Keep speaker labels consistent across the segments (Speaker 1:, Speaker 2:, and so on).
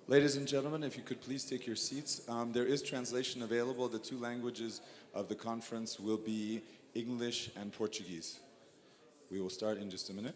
Speaker 1: Ladies and gentlemen, if you could please take your seats. There is translation available. The two languages of the conference will be English and Portuguese. We will start in just a minute.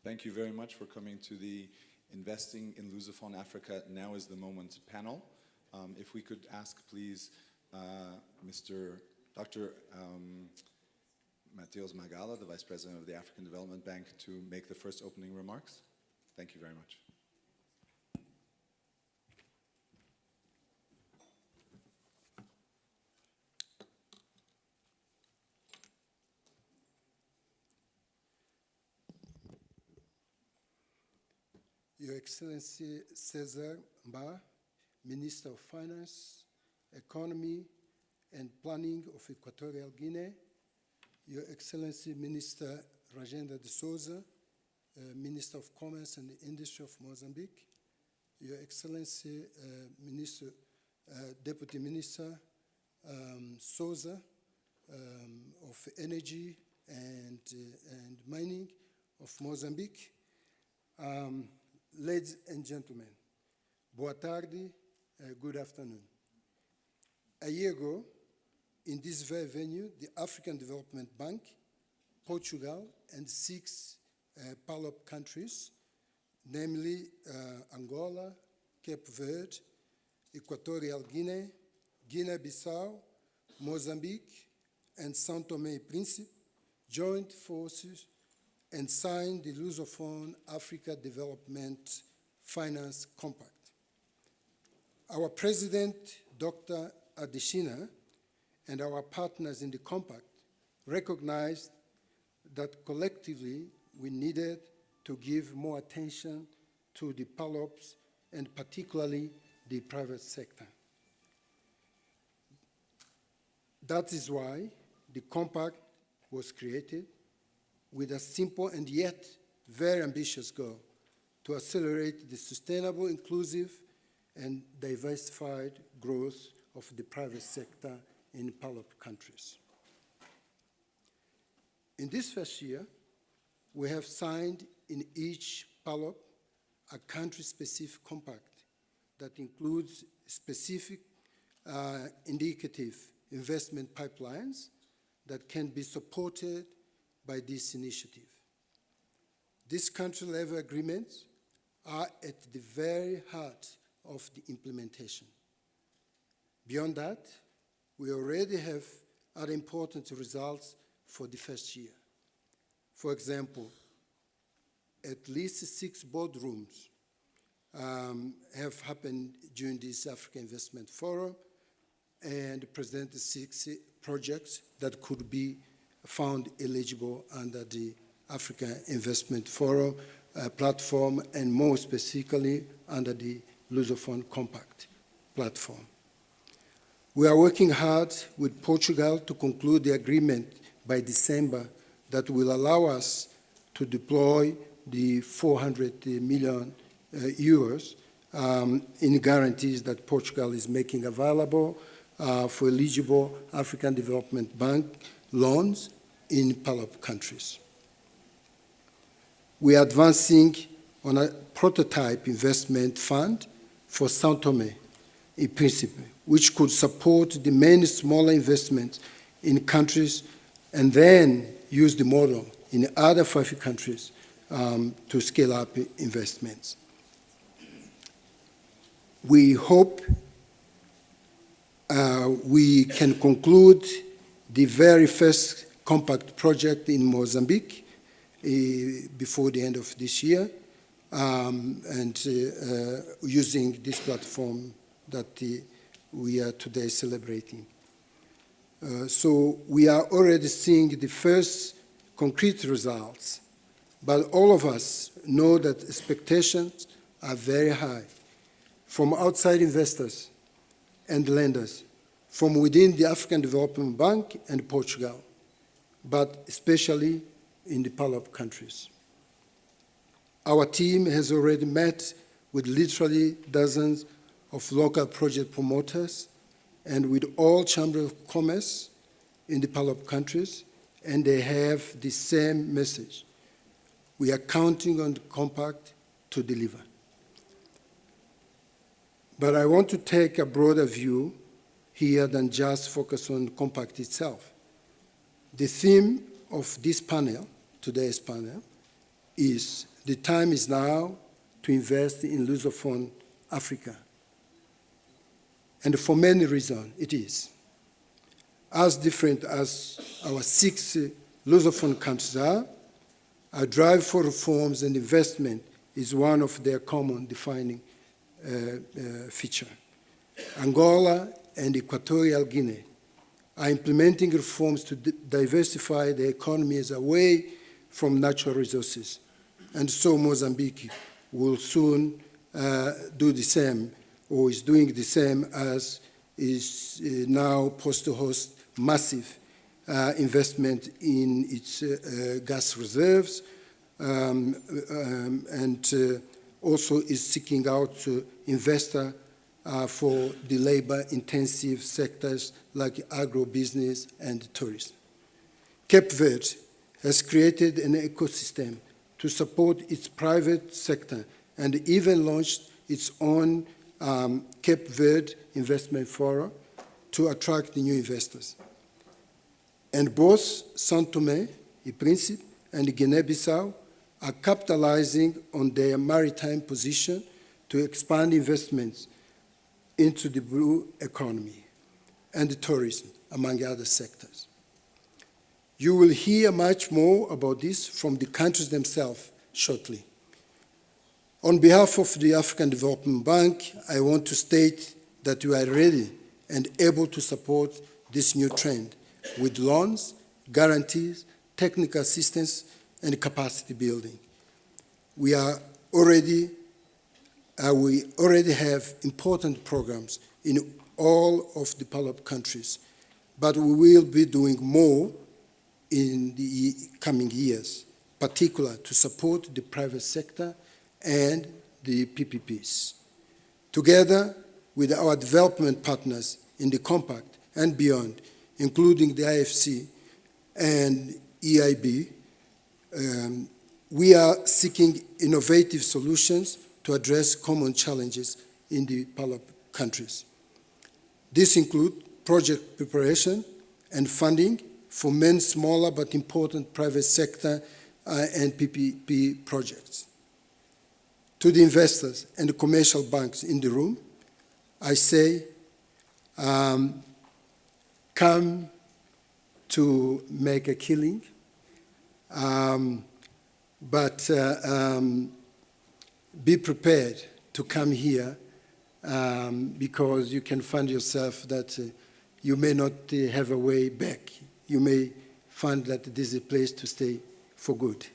Speaker 1: Thank you very much for coming to the Investing in Lusophone Africa Now is the Moment panel. If we could ask, please, Dr. Mateus Magala, the Vice President of the African Development Bank, to make the first opening remarks. Thank you very much.
Speaker 2: Your Excellency Cesar Mba, Minister of Finance, Economy and Planning of Equatorial Guinea, Your Excellency Minister Rajenda de Souza, Minister of Commerce and Industry of Mozambique, Your Excellency Deputy Minister Souza of Energy and Mining of Mozambique, ladies and gentlemen, boa tarde, good afternoon. A year ago, in this very venue, the African Development Bank, Portugal, and 6 PALOP countries, namely Angola, Cape Verde, Equatorial Guinea, Guinea-Bissau, Mozambique, and São Tomé and Príncipe, joined forces and signed the Lusophone Africa Development Finance Compact. Our President, Dr. Adesina, and our partners in the compact recognized that collectively we needed to give more attention to the PALOPs and particularly the private sector. That is why the compact was created with a simple and yet very ambitious goal to accelerate the sustainable, inclusive, and diversified growth of the private sector in PALOP countries. In this first year, we have signed in each PALOP a country-specific compact that includes specific indicative investment pipelines that can be supported by this initiative. These country-level agreements are at the very heart of the implementation. Beyond that, we already have other important results for the first year. For example, at least 6 boardrooms have happened during this African Investment Forum and presented 6 projects that could be found eligible under the African Investment Forum platform, and more specifically under the Lusophone Compact platform. We are working hard with Portugal to conclude the agreement by December that will allow us to deploy the 400 million euros in guarantees that Portugal is making available for eligible African Development Bank loans in PALOP countries. We are advancing on a prototype investment fund for São Tomé and Príncipe, which could support the many smaller investments in countries and then use the model in other 5 countries to scale up investments. We hope we can conclude the very first compact project in Mozambique before the end of this year, and using this platform that we are today celebrating. So we are already seeing the first concrete results, but all of us know that expectations are very high from outside investors and lenders, from within the African Development Bank and Portugal, but especially in the PALOP countries. Our team has already met with literally dozens of local project promoters and with all chambers of commerce in the PALOP countries, and they have the same message. We are counting on the compact to deliver. But I want to take a broader view here than just focus on the compact itself. The theme of this panel, today's panel, is the time is now to invest in Lusophone Africa. And for many reasons, it is. As different as our 6 Lusophone countries are, our drive for reforms and investment is one of their common defining feature. Angola and Equatorial Guinea are implementing reforms to diversify the economies away from natural resources. And so Mozambique will soon do the same, or is doing the same, as is now poised to host massive investment in its gas reserves, and also is seeking out investors for the labor-intensive sectors like agro-business and tourism. Cape Verde has created an ecosystem to support its private sector and even launched its own Cape Verde Investment Forum to attract new investors. And both São Tomé and Príncipe and Guinea-Bissau are capitalizing on their maritime position to expand investments into the blue economy and tourism, among other sectors. You will hear much more about this from the countries themselves shortly. On behalf of the African Development Bank, I want to state that we are ready and able to support this new trend with loans, guarantees, technical assistance, and capacity building. We already have important programs in all of the PALOP countries, but we will be doing more in the coming years, particularly to support the private sector and the PPPs. Together with our development partners in the Compact and beyond, including the IFC and EIB, we are seeking innovative solutions to address common challenges in the PALOP countries. This includes project preparation and funding for many smaller but important private sector and PPP projects. To the investors and the commercial banks in the room, I say, come to make a killing, but be prepared to come here because you can find yourself that you may not have a way back. You may find that this is a place to stay for good.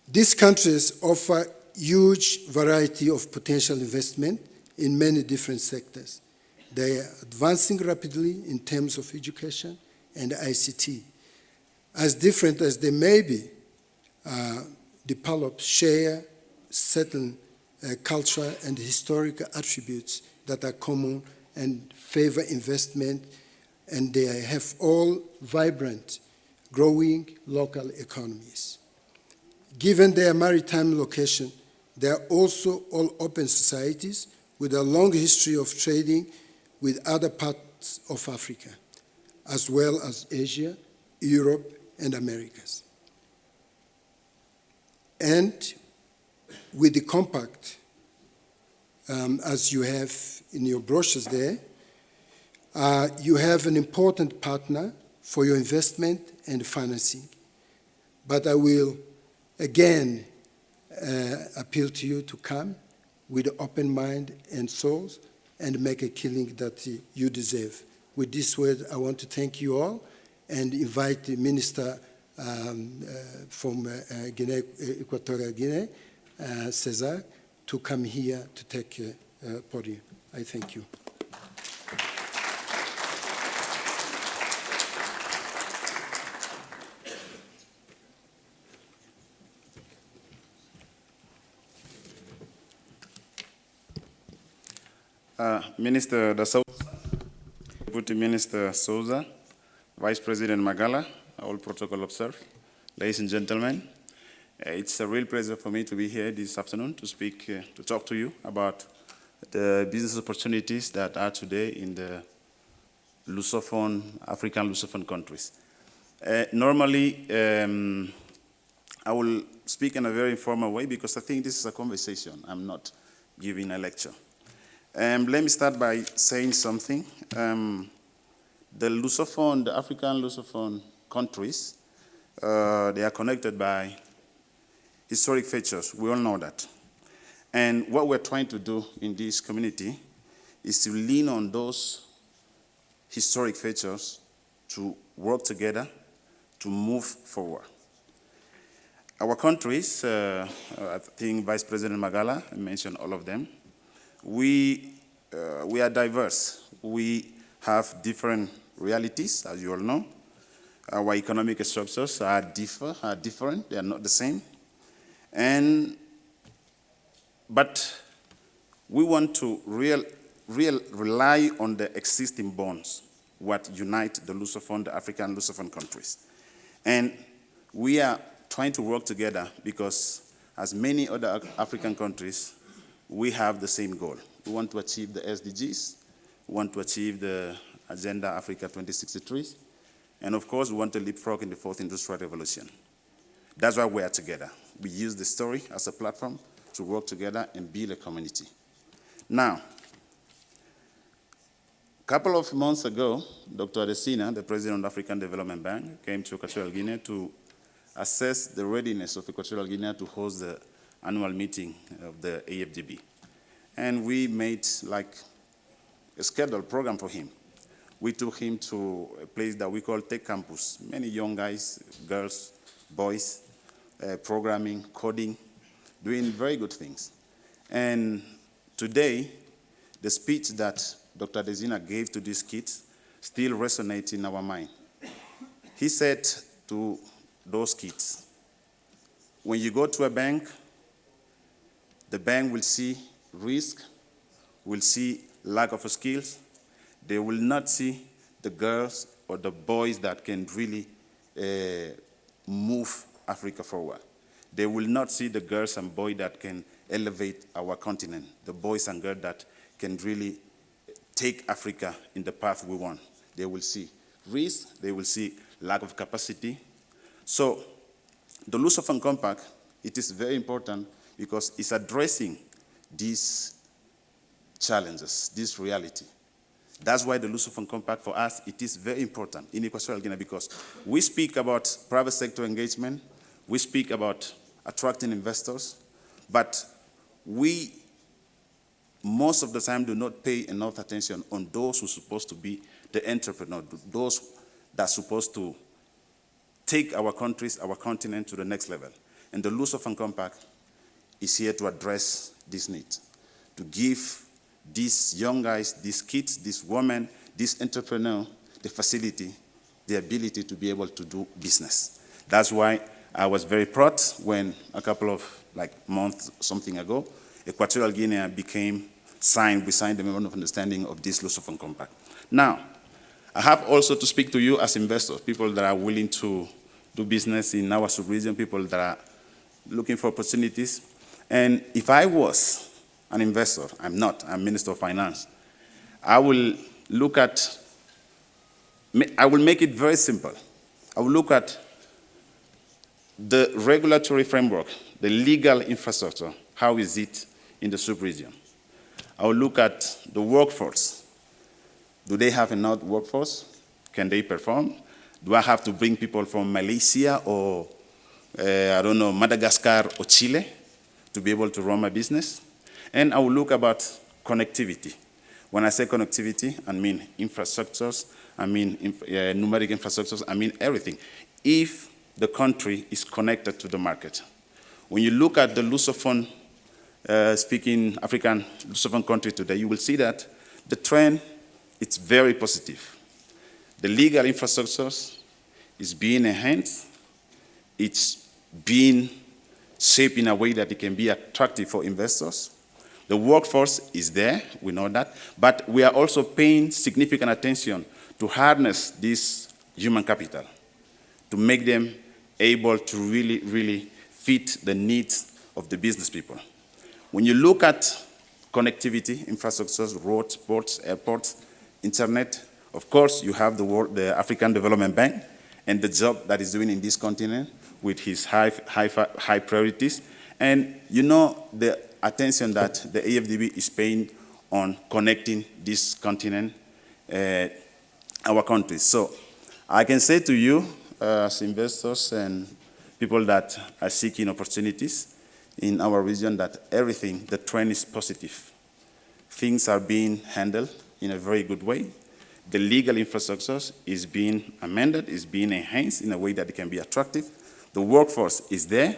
Speaker 2: These countries offer huge variety of potential investment in many different sectors. They are advancing rapidly in terms of education and ICT. As different as they may be, the PALOPs share certain cultural and historical attributes that are common and favor investment, and they have all vibrant, growing local economies. Given their maritime location, they are also all open societies with a long history of trading with other parts of Africa, as well as Asia, Europe, and Americas. And with the Compact, as you have in your brochures there. You have an important partner for your investment and financing. But I will again appeal to you to come with an open mind and souls and make a killing that you deserve. With this word, I want to thank you all and invite the Minister from Guinea, Equatorial Guinea, Cesar, to come here to take podium. I thank you.
Speaker 3: Minister da Souza, Deputy Minister Souza, Vice President Magala, all protocol observed. Ladies and gentlemen, it's a real pleasure for me to be here this afternoon to speak, to talk to you about the business opportunities that are today in the Lusophone, African Lusophone countries. Normally, I will speak in a very informal way because I think this is a conversation. I'm not giving a lecture. Let me start by saying something. The Lusophone, the African Lusophone countries, they are connected by historic features. We all know that. And what we're trying to do in this community is to lean on those historic features to work together to move forward. Our countries, I think Vice President Magala mentioned all of them. We are diverse. We have different realities, as you all know. Our economic structures are different. They are not the same. But we want to rely on the existing bonds, what unite the Lusophone, the African Lusophone countries. And we are trying to work together because, as many other African countries, we have the same goal. We want to achieve the SDGs, we want to achieve the Agenda Africa 2063, and of course, we want to leapfrog in the fourth industrial revolution. That's why we are together. We use the story as a platform to work together and build a community. Now, a couple of months ago, Dr. Adesina, the president of the African Development Bank, came to Equatorial Guinea to assess the readiness of Equatorial Guinea to host the annual meeting of the AFDB. And we made like a scheduled program for him. We took him to a place that we call Tech Campus. Many young guys, girls, boys, programming, coding, doing very good things. And today, the speech that Dr. Adesina gave to these kids still resonates in our mind. He said to those kids, when you go to a bank, the bank will see risk, will see lack of skills. They will not see the girls or the boys that can really move Africa forward. They will not see the girls and boys that can elevate our continent, the boys and girls that can really take Africa in the path we want. They will see risk, they will see lack of capacity. So the Lusophone Compact, it is very important because it's addressing these challenges, this reality. That's why the Lusophone Compact for us, it is very important in Equatorial Guinea because we speak about private sector engagement, we speak about attracting investors, but we most of the time do not pay enough attention on those who are supposed to be the entrepreneurs, those that are supposed to take our countries, our continent to the next level. And the Lusophone Compact is here to address this need, to give these young guys, these kids, these women, these entrepreneurs, the facility, the ability to be able to do business. That's why I was very proud when a couple of months, something ago, Equatorial Guinea we signed the memorandum of understanding of this Lusophone Compact. Now, I have also to speak to you as investors, people that are willing to do business in our sub-region, people that are looking for opportunities. And if I was an investor, I'm not, I'm Minister of Finance, I will make it very simple. I will look at the regulatory framework, the legal infrastructure, how is it in the sub-region? I will look at the workforce. Do they have enough workforce? Can they perform? Do I have to bring people from Malaysia or, I don't know, Madagascar or Chile to be able to run my business? And I will look about connectivity. When I say connectivity, I mean infrastructures, I mean numeric infrastructures, I mean everything. If the country is connected to the market. When you look at the Lusophone speaking African Lusophone country today, you will see that the trend, it's very positive. The legal infrastructures is being enhanced. It's being shaped in a way that it can be attractive for investors. The workforce is there, we know that, but we are also paying significant attention to harness this human capital, to make them able to really, really fit the needs of the business people. When you look at connectivity, infrastructures, roads, ports, airports, internet, of course, you have the African Development Bank and the job that is doing in this continent with his high priorities. And you know the attention that the AFDB is paying on connecting this continent, our countries. So I can say to you, as investors and people that are seeking opportunities in our region, that everything, the trend is positive. Things are being handled in a very good way. The legal infrastructures is being amended, is being enhanced in a way that it can be attractive. The workforce is there.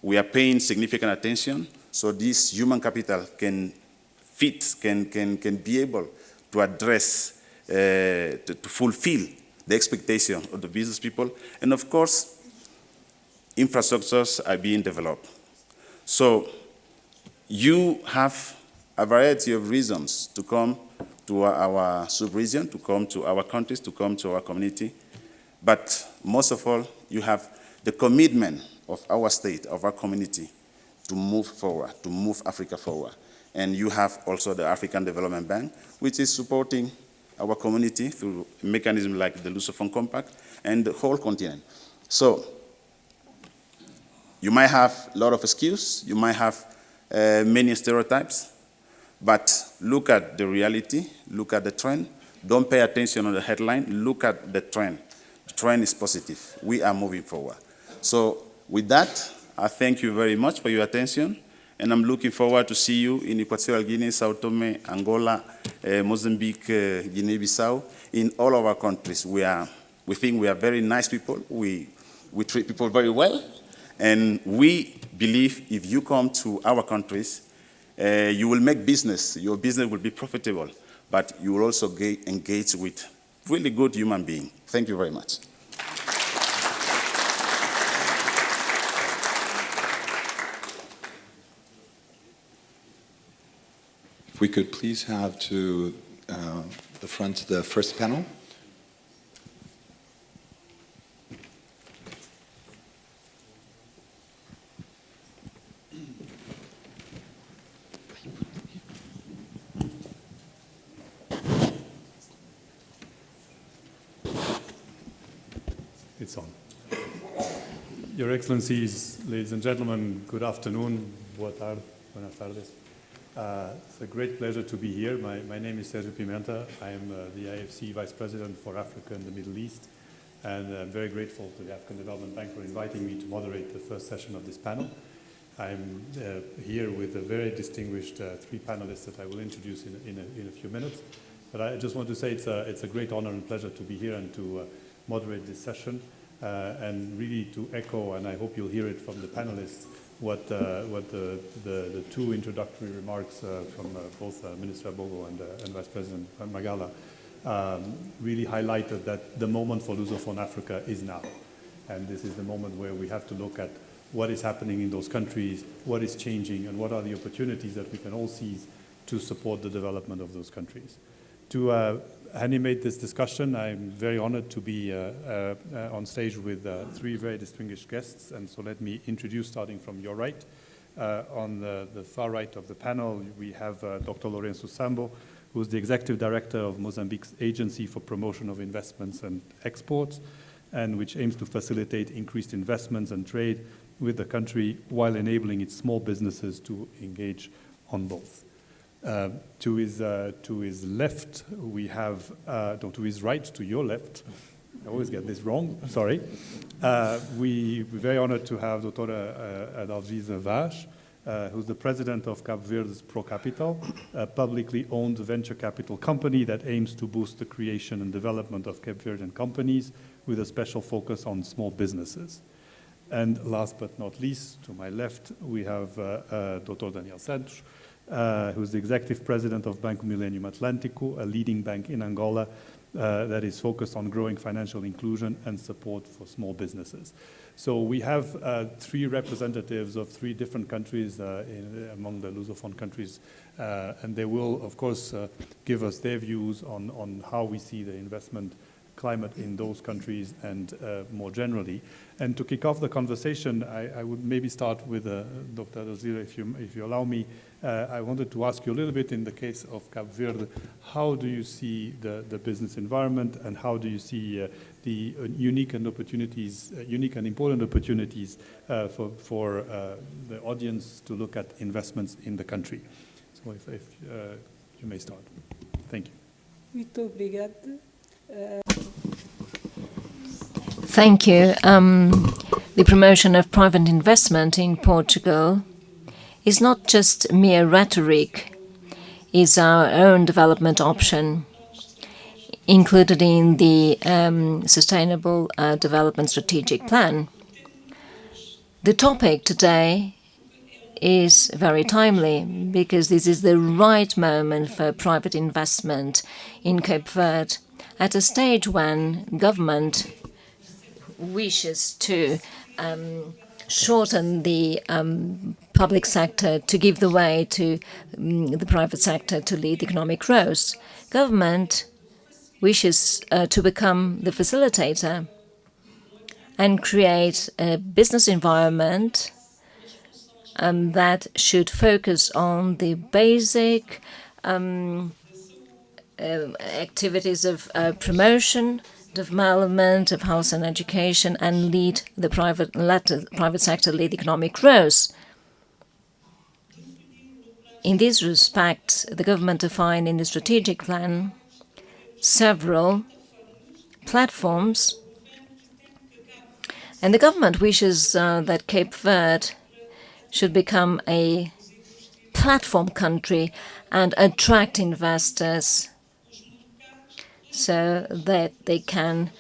Speaker 3: We are paying significant attention so this human capital can fit, can be able to address, to fulfill the expectation of the business people. And of course, infrastructures are being developed. So you have a variety of reasons to come to our sub-region, to come to our countries, to come to our community. But most of all, you have the commitment of our state, of our community, to move forward, to move Africa forward. And you have also the African Development Bank, which is supporting our community through mechanisms like the Lusophone Compact and the whole continent. So you might have a lot of excuses, you might have many stereotypes, but look at the reality, look at the trend. Don't pay attention on the headline, look at the trend. The trend is positive. We are moving forward. So with that, I thank you very much for your attention, and I'm looking forward to see you in Equatorial Guinea, Sao Tome, Angola, Mozambique, Guinea-Bissau, in all of our countries. We think we are very nice people. We treat people very well, and we believe if you come to our countries, you will make business. Your business will be profitable, but you will also engage with really good human beings. Thank you very much.
Speaker 1: If we could please have to the front the first panel.
Speaker 4: It's on. Your Excellencies, ladies and gentlemen, good afternoon. Boa tarde. Buenas tardes. It's a great pleasure to be here. My name is Sergio Pimenta. I am the IFC Vice President for Africa and the Middle East, and I'm very grateful to the African Development Bank for inviting me to moderate the first session of this panel. I'm here with a very distinguished three panelists that I will introduce in a few minutes. But I just want to say it's a great honor and pleasure to be here and to moderate this session, and really to echo, and I hope you'll hear it from the panelists, what the two introductory remarks from both Minister Abogo and Vice President Magala really highlighted, that the moment for Lusophone Africa is now. And this is the moment where we have to look at what is happening in those countries, what is changing, and what are the opportunities that we can all seize to support the development of those countries. To animate this discussion, I'm very honored to be on stage with three very distinguished guests, and so let me introduce, starting from your right. On the far right of the panel, we have Dr. Lourenço Sambo, who's the Executive Director of Mozambique's Agency for Promotion of Investments and Exports, and which aims to facilitate increased investments and trade with the country while enabling its small businesses to engage on both. To his left, we have, no, to his right, to your left, I always get this wrong, sorry. We're very honored to have Dr. Adalgisa Vaz, who's the president of Cabo Verde's Pro Capital, a publicly owned venture capital company that aims to boost the creation and development of Cape Verdean companies with a special focus on small businesses. And last but not least, to my left, we have Dr. Daniel Santos, who's the executive president of Banco Millennium Atlântico, a leading bank in Angola that is focused on growing financial inclusion and support for small businesses. So we have three representatives of three different countries among the Lusophone countries, and they will, of course, give us their views on how we see the investment climate in those countries and more generally. And to kick off the conversation, I would maybe start with Dr. Adalgisa, if you allow me. I wanted to ask you a little bit in the case of Cabo Verde, how do you see the business environment and how do you see the unique and important opportunities for the audience to look at investments in the country? So if you may start. Thank you.
Speaker 5: Muito obrigada.
Speaker 6: Thank you. The promotion of private investment in Portugal is not just mere rhetoric, is our own development option included in the Sustainable Development Strategic Plan. The topic today is very timely because this is the right moment for private investment in Cape Verde at a stage when government wishes to shorten the public sector to give the way to the private sector to lead economic growth. Government wishes to become the facilitator and create a business environment that should focus on the basic activities of promotion, development of health and education, and lead the private sector lead economic growth. In this respect, the government defined in the strategic plan several platforms, and the government wishes that Cape Verde should become a platform country and attract investors so that they can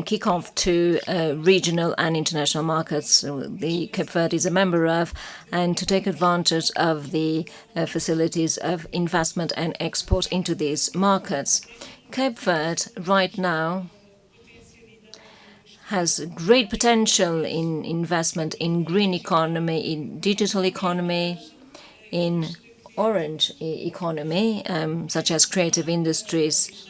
Speaker 6: kick off to regional and international markets the Cape Verde is a member of, and to take advantage of the facilities of investment and export into these markets. Cape Verde right now has great potential in investment in green economy, in digital economy, in orange economy, such as creative industries.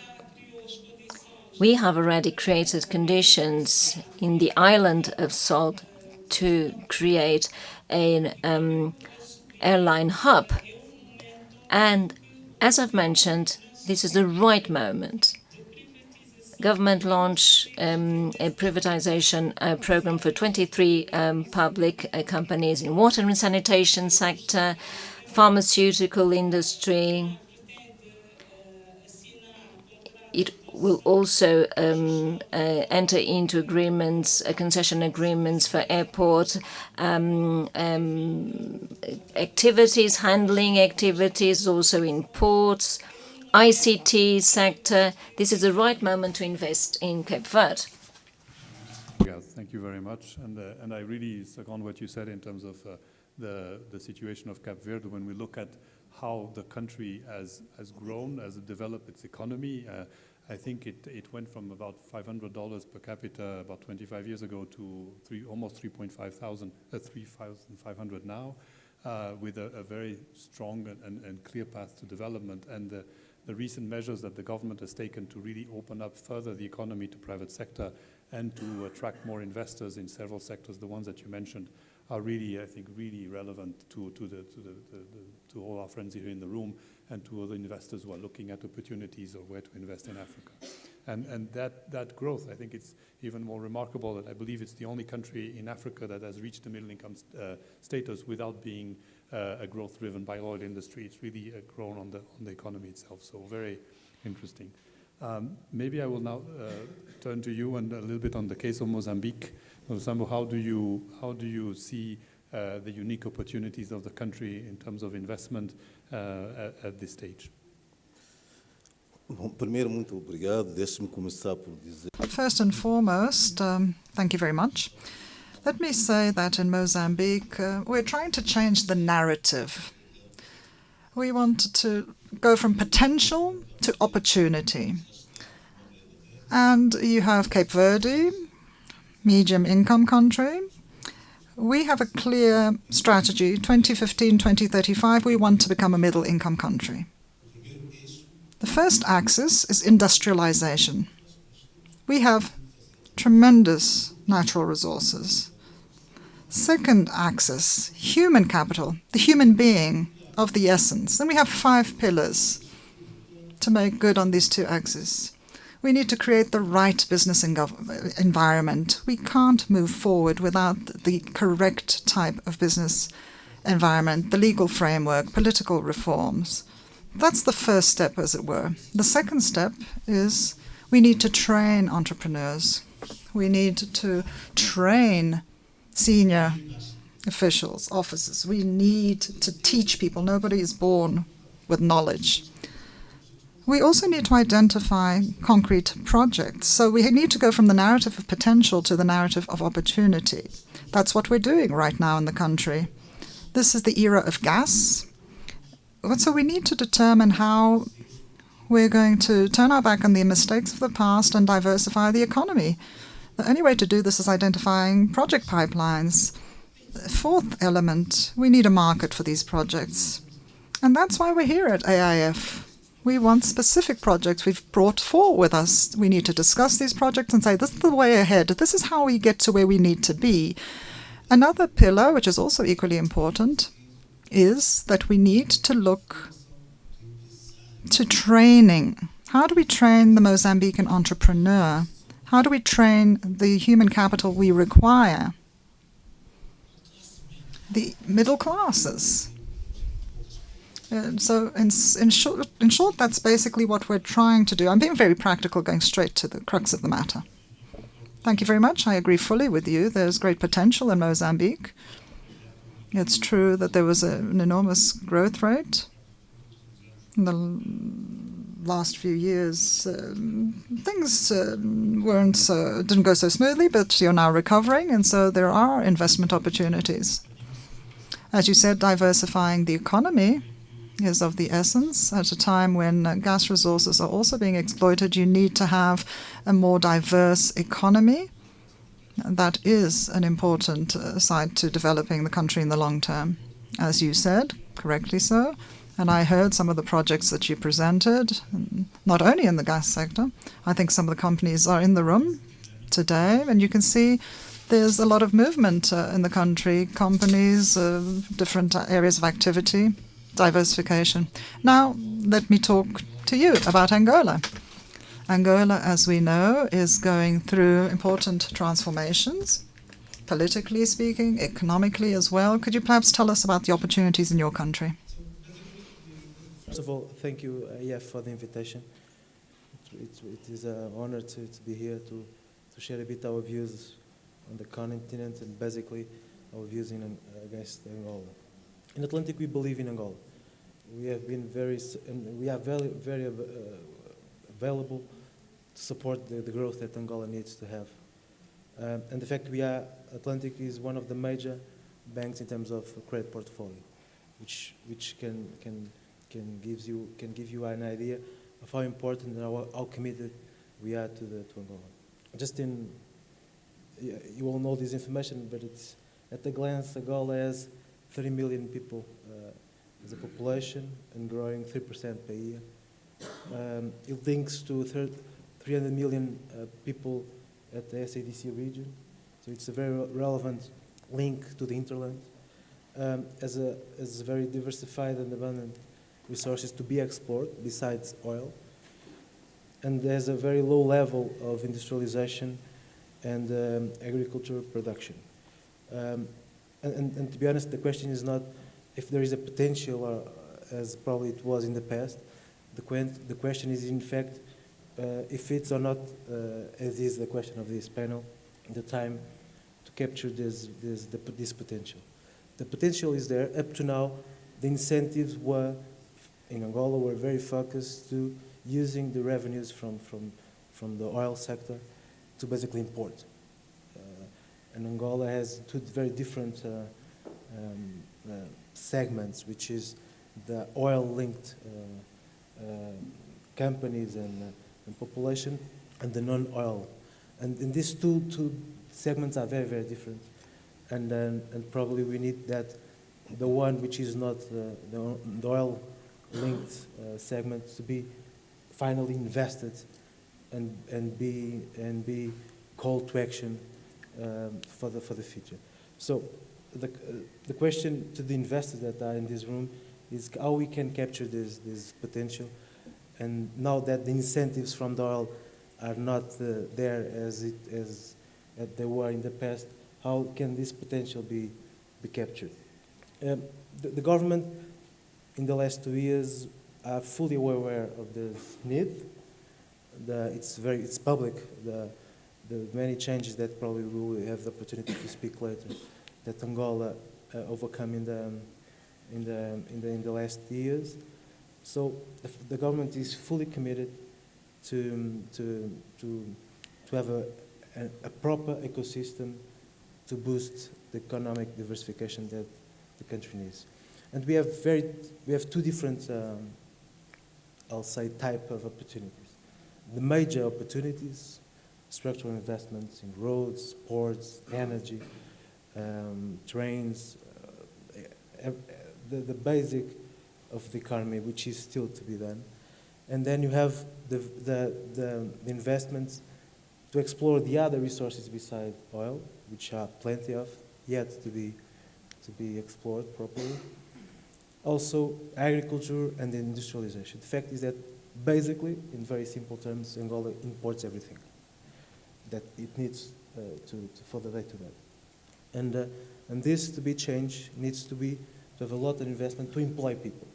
Speaker 6: We have already created conditions in the island of Salt to create an airline hub. And as I've mentioned, this is the right moment. Government launched a privatization program for 23 public companies in water and sanitation sector, pharmaceutical industry. It will also enter into agreements, concession agreements for airport activities, handling activities, also in ports, ICT sector. This is the right moment to invest in Cape Verde.
Speaker 4: Yeah, thank you very much. And I really second what you said in terms of the situation of Cape Verde. When we look at how the country has grown, has developed its economy, I think it went from about $500 per capita about 25 years ago to almost 3,500 now, with a very strong and clear path to development. And the recent measures that the government has taken to really open up further the economy to private sector and to attract more investors in several sectors, the ones that you mentioned, are really, I think, really relevant to all our friends here in the room and to other investors who are looking at opportunities or where to invest in Africa. And that growth, I think it's even more remarkable that I believe it's the only country in Africa that has reached the middle income status without being a growth driven by oil industry. It's really grown on the economy itself. So very interesting. Maybe I will now turn to you and a little bit on the case of Mozambique. Sambo, how do you see the unique opportunities of the country in terms of investment at this stage?
Speaker 5: Bom, primeiro, muito obrigado. Deixe-me começar por dizer.
Speaker 7: First and foremost, thank you very much. Let me say that in Mozambique, we're trying to change the narrative. We want to go from potential to opportunity. And you have Cape Verde, medium income country. We have a clear strategy, 2015-2035, we want to become a middle income country. The first axis is industrialization. We have tremendous natural resources. Second axis, human capital, the human being of the essence. Then we have 5 pillars to make good on these 2 axes. We need to create the right business environment. We can't move forward without the correct type of business environment, the legal framework, political reforms. That's the first step, as it were. The second step is we need to train entrepreneurs. We need to train senior officials, officers. We need to teach people. Nobody is born with knowledge. We also need to identify concrete projects. So we need to go from the narrative of potential to the narrative of opportunity. That's what we're doing right now in the country. This is the era of gas. So we need to determine how we're going to turn our back on the mistakes of the past and diversify the economy. The only way to do this is identifying project pipelines. The fourth element, we need a market for these projects. And that's why we're here at AIF. We want specific projects we've brought forward with us. We need to discuss these projects and say, this is the way ahead. This is how we get to where we need to be. Another pillar, which is also equally important, is that we need to look to training. How do we train the Mozambican entrepreneur? How do we train the human capital we require? The middle classes. So in short, that's basically what we're trying to do. I'm being very practical, going straight to the crux of the matter. Thank you very much. I agree fully with you. There's great potential in Mozambique. It's true that there was an enormous growth rate in the last few years. Things didn't go so smoothly, but you're now recovering, and so there are investment opportunities. As you said, diversifying the economy is of the essence. At a time when gas resources are also being exploited, you need to have a more diverse economy. That is an important side to developing the country in the long term. As you said, correctly so, and I heard some of the projects that you presented, not only in the gas sector. I think some of the companies are in the room today, and you can see there's a lot of movement in the country, companies, different areas of activity, diversification. Now, let me talk to you about Angola. Angola, as we know, is going through important transformations, politically speaking, economically as well. Could you perhaps tell us about the opportunities in your country?
Speaker 8: First of all, thank you, for the invitation. It is an honor to be here to share a bit our views on the continent and basically our views against Angola. In Atlantic, we believe in Angola. We have been very available to support the growth that Angola needs to have. And the fact Atlantic is one of the major banks in terms of credit portfolio, which can give you an idea of how important and how committed we are to Angola. You all know this information, but it's at a glance, Angola has 30 million people as a population and growing 3% per year. It links to 300 million people at the SADC region, so it's a very relevant link to the hinterland. As very diversified and abundant resources to be explored besides oil, and there's a very low level of industrialization and agricultural production. And to be honest, the question is not if there is a potential, or as probably it was in the past. The question is, in fact, if it's or not, as is the question of this panel, the time to capture this potential. The potential is there. Up to now, the incentives in Angola were very focused to using the revenues from the oil sector to basically import. And Angola has two very different segments, which is the oil-linked companies and population, and the non-oil. And these two segments are very, very different. And probably we need that the one which is not the oil-linked segment to be finally invested and be called to action for the future. So the question to the investors that are in this room is how we can capture this potential. And now that the incentives from the oil are not there as they were in the past, how can this potential be captured? The government in the last 2 years are fully aware of this need. It's public. The many changes that probably we will have the opportunity to speak later that Angola overcome in the last years. So the government is fully committed to have a proper ecosystem to boost the economic diversification that the country needs. And we have two different, I'll say, type of opportunities. The major opportunities, structural investments in roads, ports, energy, trains, the basic of the economy, which is still to be done. And then you have the investments to explore the other resources beside oil, which are plenty of, yet to be explored properly. Also, agriculture and industrialization. The fact is that basically, in very simple terms, Angola imports everything that it needs for the day-to-day. And this to be changed needs to have a lot of investment to employ people.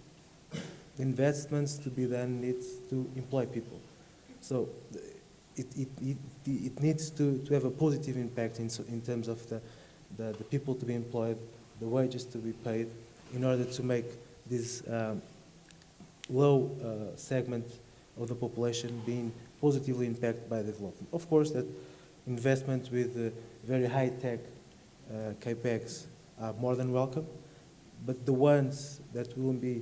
Speaker 8: Investments to be done needs to employ people. So it needs to have a positive impact in terms of the people to be employed, the wages to be paid, in order to make this low segment of the population being positively impacted by development. Of course, that investment with very high-tech capex are more than welcome, but the ones that will be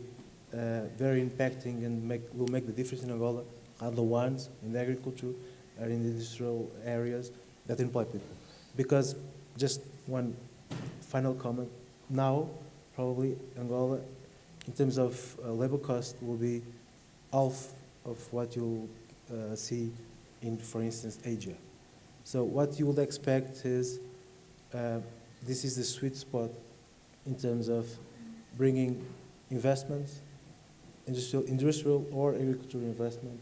Speaker 8: very impacting and will make the difference in Angola are the ones in the agriculture or in the industrial areas that employ people. Because, just one final comment, now probably Angola, in terms of labor cost, will be half of what you'll see in, for instance, Asia. So what you would expect is, this is the sweet spot in terms of bringing investments, industrial or agricultural investment,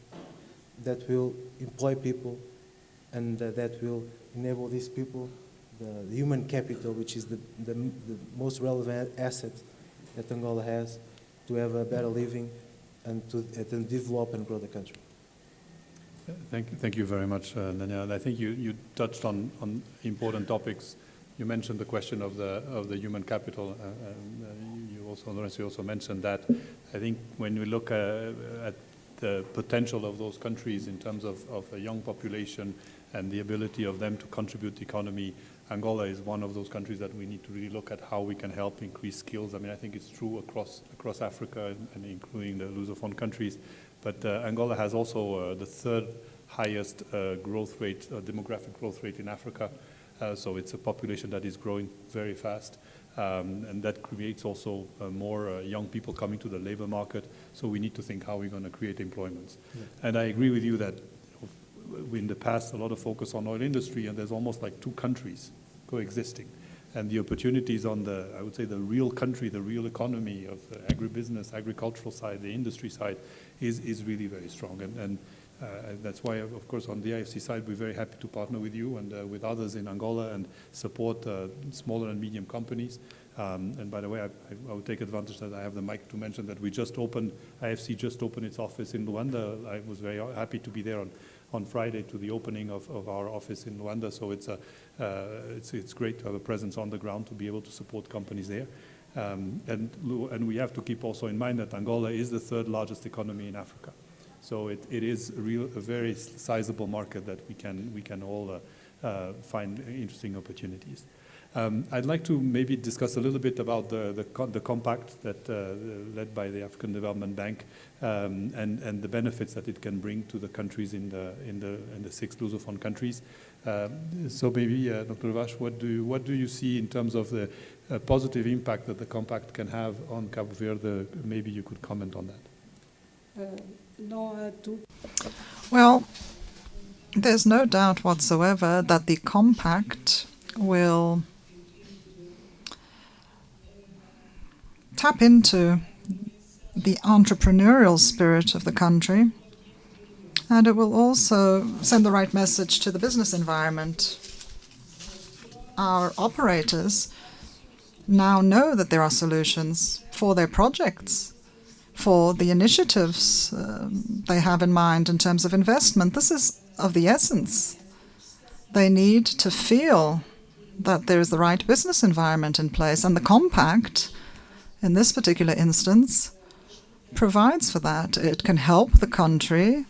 Speaker 8: that will employ people and that will enable these people, the human capital, which is the most relevant asset that Angola has, to have a better living and to develop and grow the country.
Speaker 4: Thank you very much, Daniel. I think you touched on important topics. You mentioned the question of the human capital. Lorenzo also mentioned that. I think when we look at the potential of those countries in terms of a young population and the ability of them to contribute to the economy, Angola is one of those countries that we need to really look at how we can help increase skills. I mean, I think it's true across Africa and including the Lusophone countries. But Angola has also the third highest growth rate, demographic growth rate in Africa. So it's a population that is growing very fast. And that creates also more young people coming to the labor market. So we need to think how we're going to create employment. Yeah. And I agree with you that in the past, a lot of focus on oil industry, and there's almost like two countries coexisting. And the opportunities on I would say, the real country, the real economy of the agribusiness, agricultural side, the industry side is really very strong. And that's why, of course, on the IFC side, we're very happy to partner with you and with others in Angola and support smaller and medium companies. And by the way, I will take advantage that I have the mic to mention that IFC just opened its office in Luanda. I was very happy to be there on Friday to the opening of our office in Luanda. So it's great to have a presence on the ground to be able to support companies there. And we have to keep also in mind that Angola is the third largest economy in Africa. So it is a very sizable market that we can all find interesting opportunities. I'd like to maybe discuss a little bit about the compact that led by the African Development Bank and the benefits that it can bring to the countries in the 6 Lusophone countries. So maybe, Dr. Vash, what do you see in terms of the positive impact that the compact can have on Cabo Verde? Maybe you could comment on that.
Speaker 7: Well, there's no doubt whatsoever that the compact will tap into the entrepreneurial spirit of the country, and it will also send the right message to the business environment. Our operators now know that there are solutions for their projects, for the initiatives they have in mind in terms of investment. This is of the essence. They need to feel that there is the right business environment in place, and the compact, in this particular instance, provides for that. It can help the country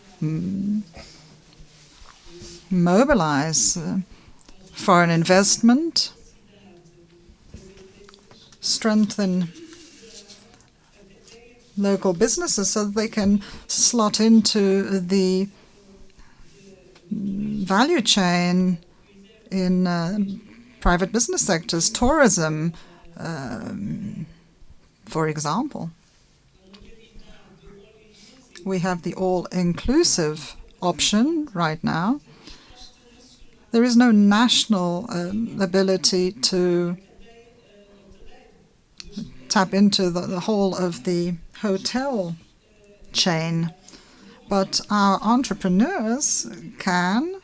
Speaker 7: mobilize foreign investment, strengthen local businesses so that they can slot into the value chain in private business sectors, tourism, for example. We have the all-inclusive option right now. There is no national ability to tap into the whole of the hotel chain, but our entrepreneurs can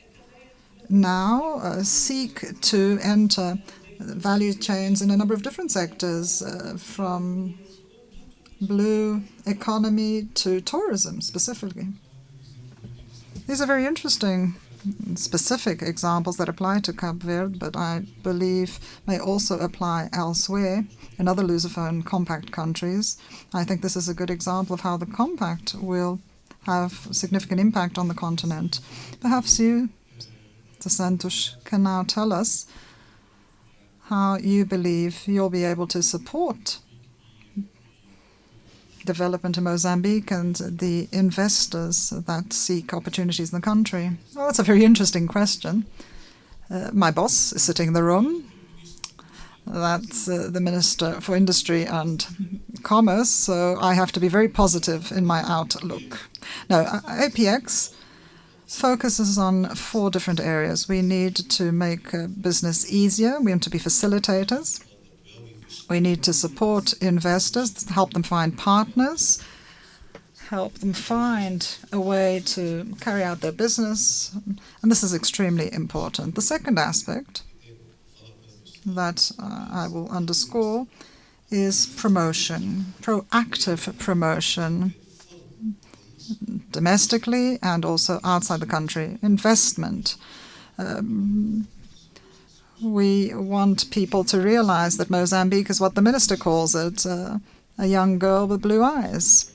Speaker 7: now seek to enter value chains in a number of different sectors, from blue economy to tourism specifically. These are very interesting specific examples that apply to Cabo Verde, but I believe may also apply elsewhere in other Lusophone compact countries. I think this is a good example of how the compact will have significant impact on the continent. Perhaps you, Mr. Santos, can now tell us how you believe you'll be able to support development in Mozambique and the investors that seek opportunities in the country. Well, that's a very interesting question. My boss is sitting in the room. That's the Minister for Industry and Commerce, so I have to be very positive in my outlook. No, APX focuses on 4 different areas. We need to make business easier. We want to be facilitators. We need to support investors, help them find partners, help them find a way to carry out their business, and this is extremely important. The second aspect that I will underscore is promotion, proactive promotion, domestically and also outside the country, investment. We want people to realize that Mozambique is what the minister calls it, a young girl with blue eyes.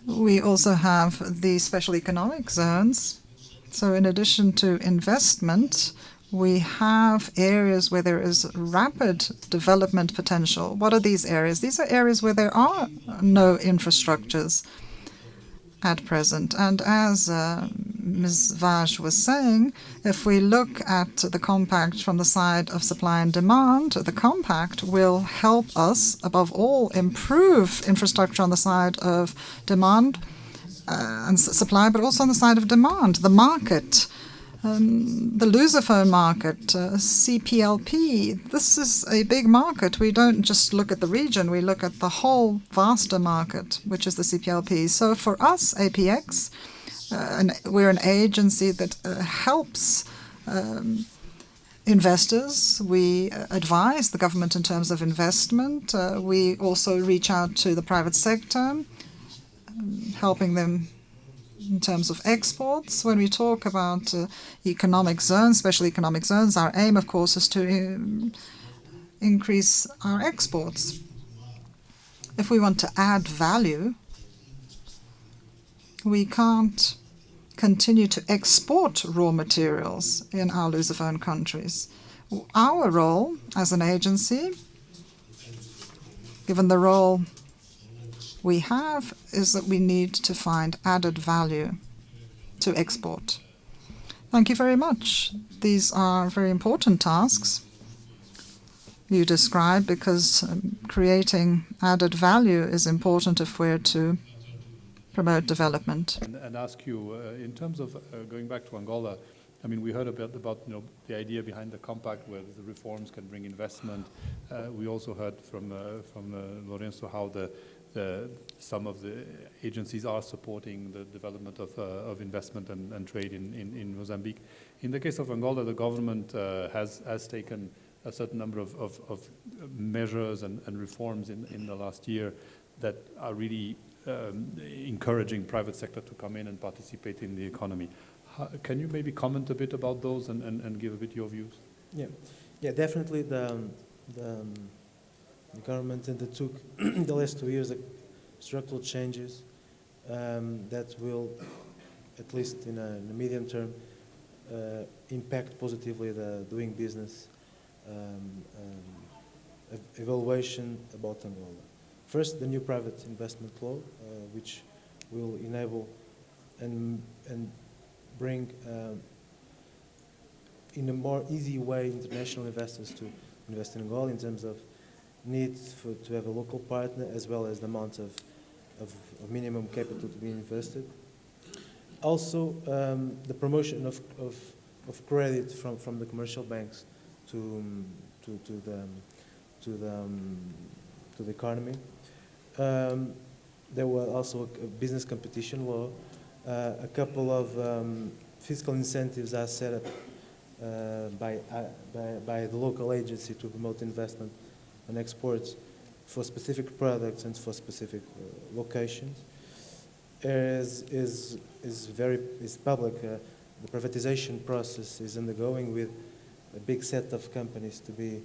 Speaker 7: We also have the special economic zones. So in addition to investment, we have areas where there is rapid development potential. What are these areas? These are areas where there are no infrastructures at present. And as Ms. Vaj was saying, if we look at the compact from the side of supply and demand, the compact will help us, above all, improve infrastructure on the side of demand and supply, but also on the side of demand, the market. The Lusophone market, CPLP, this is a big market. We don't just look at the region, we look at the whole vaster market, which is the CPLP. So for us, APX, we're an agency that helps investors. We advise the government in terms of investment. We also reach out to the private sector, helping them in terms of exports. When we talk about economic zones, special economic zones, our aim, of course, is to increase our exports. If we want to add value, we can't continue to export raw materials in our Lusophone countries. Our role as an agency, given the role we have, is that we need to find added value to export. Thank you very much. These are very important tasks you describe, because creating added value is important if we're to promote development.
Speaker 4: And ask you, in terms of going back to Angola, I mean, we heard about the idea behind the compact where the reforms can bring investment. We also heard from Lorenzo how some of the agencies are supporting the development of investment and trade in Mozambique. In the case of Angola, the government has taken a certain number of measures and reforms in the last year that are really encouraging private sector to come in and participate in the economy. Can you maybe comment a bit about those and give a bit your views?
Speaker 8: Yeah, definitely the government undertook the last 2 years structural changes that will, at least in the medium term, impact positively the doing business evaluation about Angola. First, the new private investment law, which will enable and bring in a more easy way international investors to invest in Angola in terms of needs to have a local partner, as well as the amount of minimum capital to be invested. Also, the promotion of credit from the commercial banks to the economy. There was also a business competition law. A couple of fiscal incentives are set up by the local agency to promote investment and exports for specific products and for specific locations. Is public. The privatization process is undergoing with a big set of companies to be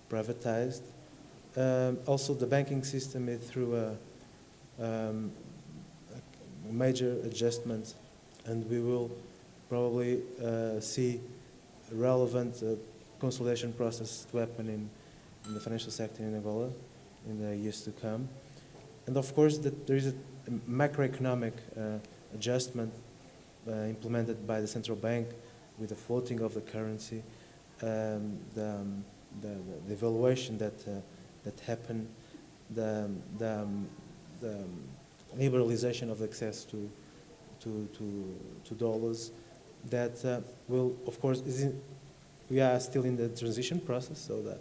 Speaker 8: privatized. Also, the banking system is through a major adjustment, and we will probably see a relevant consolidation process to happen in the financial sector in Angola in the years to come. And of course, there is a macroeconomic adjustment implemented by the central bank with the floating of the currency, the evaluation that happened, the liberalization of access to dollars, that will, of course, we are still in the transition process, so that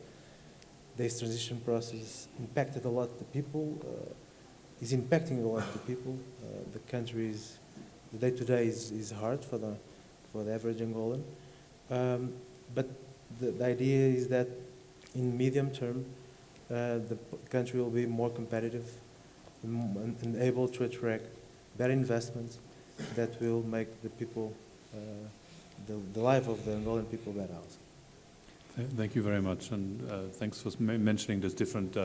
Speaker 8: this transition process impacted a lot the people, is impacting a lot the people. The country the day-to-day is hard for the average Angolan. But the idea is that in medium term, the country will be more competitive and able to attract better investments that will make the people, the life of the Angolan people better also.
Speaker 4: Thank you very much, and thanks for mentioning these different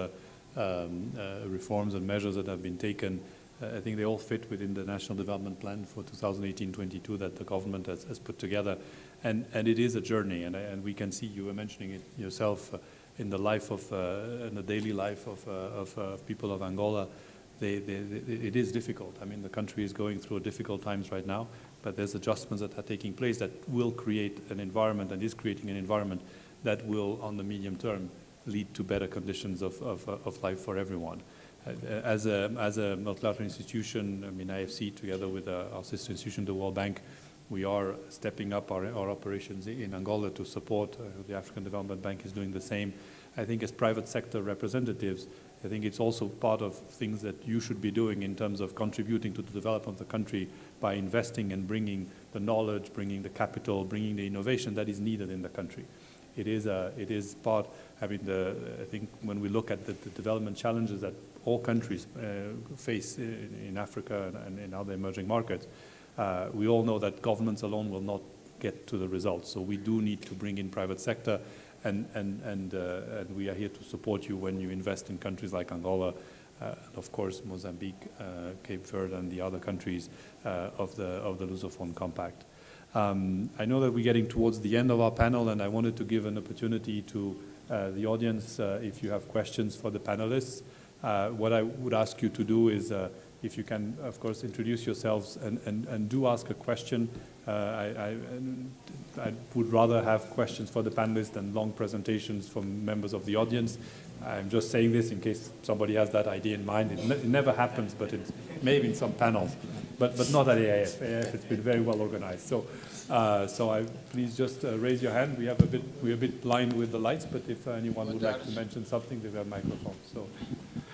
Speaker 4: reforms and measures that have been taken. I think they all fit within the National Development Plan for 2018-22 that the government has put together, and it is a journey, and we can see, you were mentioning it yourself, in the life of, in the daily life of people of Angola. It is difficult. I mean, the country is going through difficult times right now, but there's adjustments that are taking place that will create an environment, and is creating an environment that will, on the medium term, lead to better conditions of life for everyone. As a multilateral institution, I mean, IFC, together with our sister institution, the World Bank, we are stepping up our operations in Angola to support. The African Development Bank is doing the same. I think as private sector representatives, I think it's also part of things that you should be doing in terms of contributing to the development of the country by investing and bringing the knowledge, bringing the capital, bringing the innovation that is needed in the country. it is part. I mean, I think when we look at the development challenges that all countries face in Africa and in other emerging markets, we all know that governments alone will not get to the results. So we do need to bring in private sector, and we are here to support you when you invest in countries like Angola, and of course Mozambique, Cape Verde, and the other countries of the Lusophone Compact. I know that we're getting towards the end of our panel, and I wanted to give an opportunity to the audience if you have questions for the panelists. What I would ask you to do is, if you can, of course, introduce yourselves and do ask a question. I would rather have questions for the panelists than long presentations from members of the audience. I'm just saying this in case somebody has that idea in mind. It never happens, but it maybe in some panels, but not at AIF. AIF, it's been very well organized. So please just raise your hand. We're a bit blind with the lights, but if anyone would like to mention something, they have microphones. So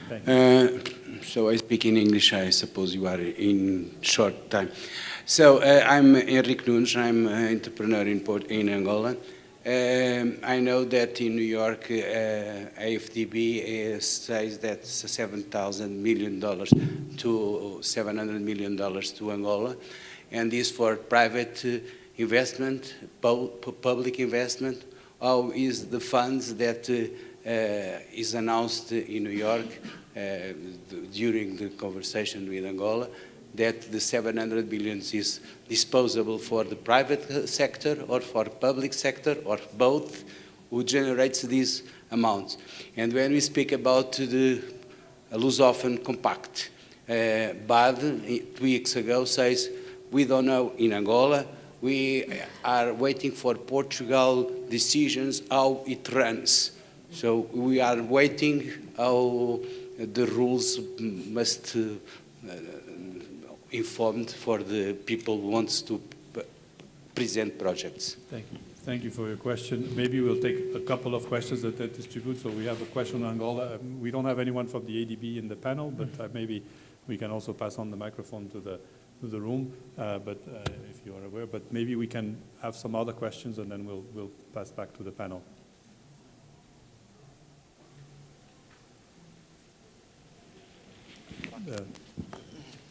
Speaker 4: thank you.
Speaker 9: So I speak in English. I suppose you are in short time. So I'm Henrique Nunes. I'm an entrepreneur in Angola. I know that in New York, AFDB says that $7,000 million to $700 million to Angola, and this for private investment, public investment. How is the funds that is announced in New York during the conversation with Angola, that the 700 billion is disposable for the private sector or for public sector or both, who generates these amounts? And when we speak about the Lusophone Compact, BAD 2 weeks ago says, we don't know in Angola, we are waiting for Portugal decisions how it runs. So we are waiting how the rules must informed for the people who wants to present projects.
Speaker 4: Thank you. Thank you for your question. Maybe we'll take a couple of questions that distribute. So we have a question on Angola. We don't have anyone from the ADB in the panel, but maybe we can also pass on the microphone to the room. If you are aware, but maybe we can have some other questions, and then we'll pass back to the panel.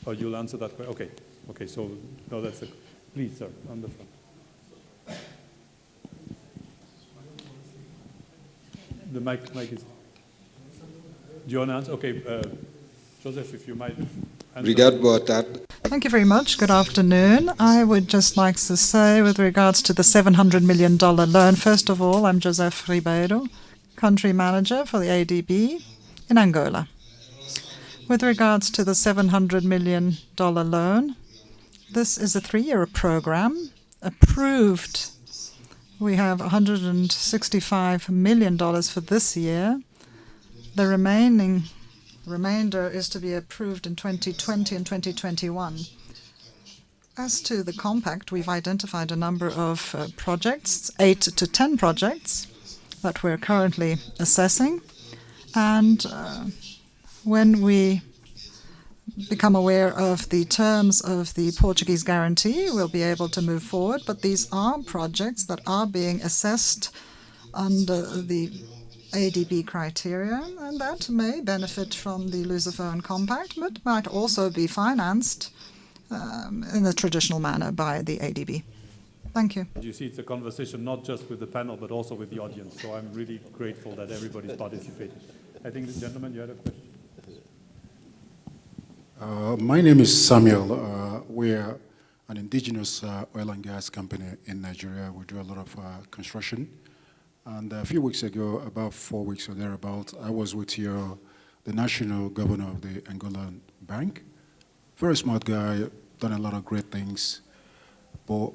Speaker 4: Oh, you'll answer that question? Okay. Okay, so, no, that's a... Please, sir, on the front. The mic is... Do you want to answer? Okay, Joseph, if you might answer.
Speaker 7: Thank you very much. Good afternoon. I would just like to say, with regards to the $700 million loan, first of all, I'm Joseph Ribeiro, country manager for the ADB in Angola. With regards to the $700 million loan, this is a 3-year program approved. We have $165 million for this year. The remainder is to be approved in 2020 and 2021. As to the compact, we've identified a number of projects, 8 to 10 projects that we're currently assessing. And when we become aware of the terms of the Portuguese guarantee, we'll be able to move forward. But these are projects that are being assessed under the ADB criteria, and that may benefit from the Lusophone Compact, but might also be financed in the traditional manner by the ADB. Thank you.
Speaker 4: You see, it's a conversation not just with the panel, but also with the audience. So I'm really grateful that everybody's participating. I think the gentleman, you had a question.
Speaker 10: My name is Samuel. We're an indigenous oil and gas company in Nigeria. We do a lot of construction. And a few weeks ago, about 4 weeks or thereabout, I was with the national governor of the Angolan Bank. Very smart guy, done a lot of great things. But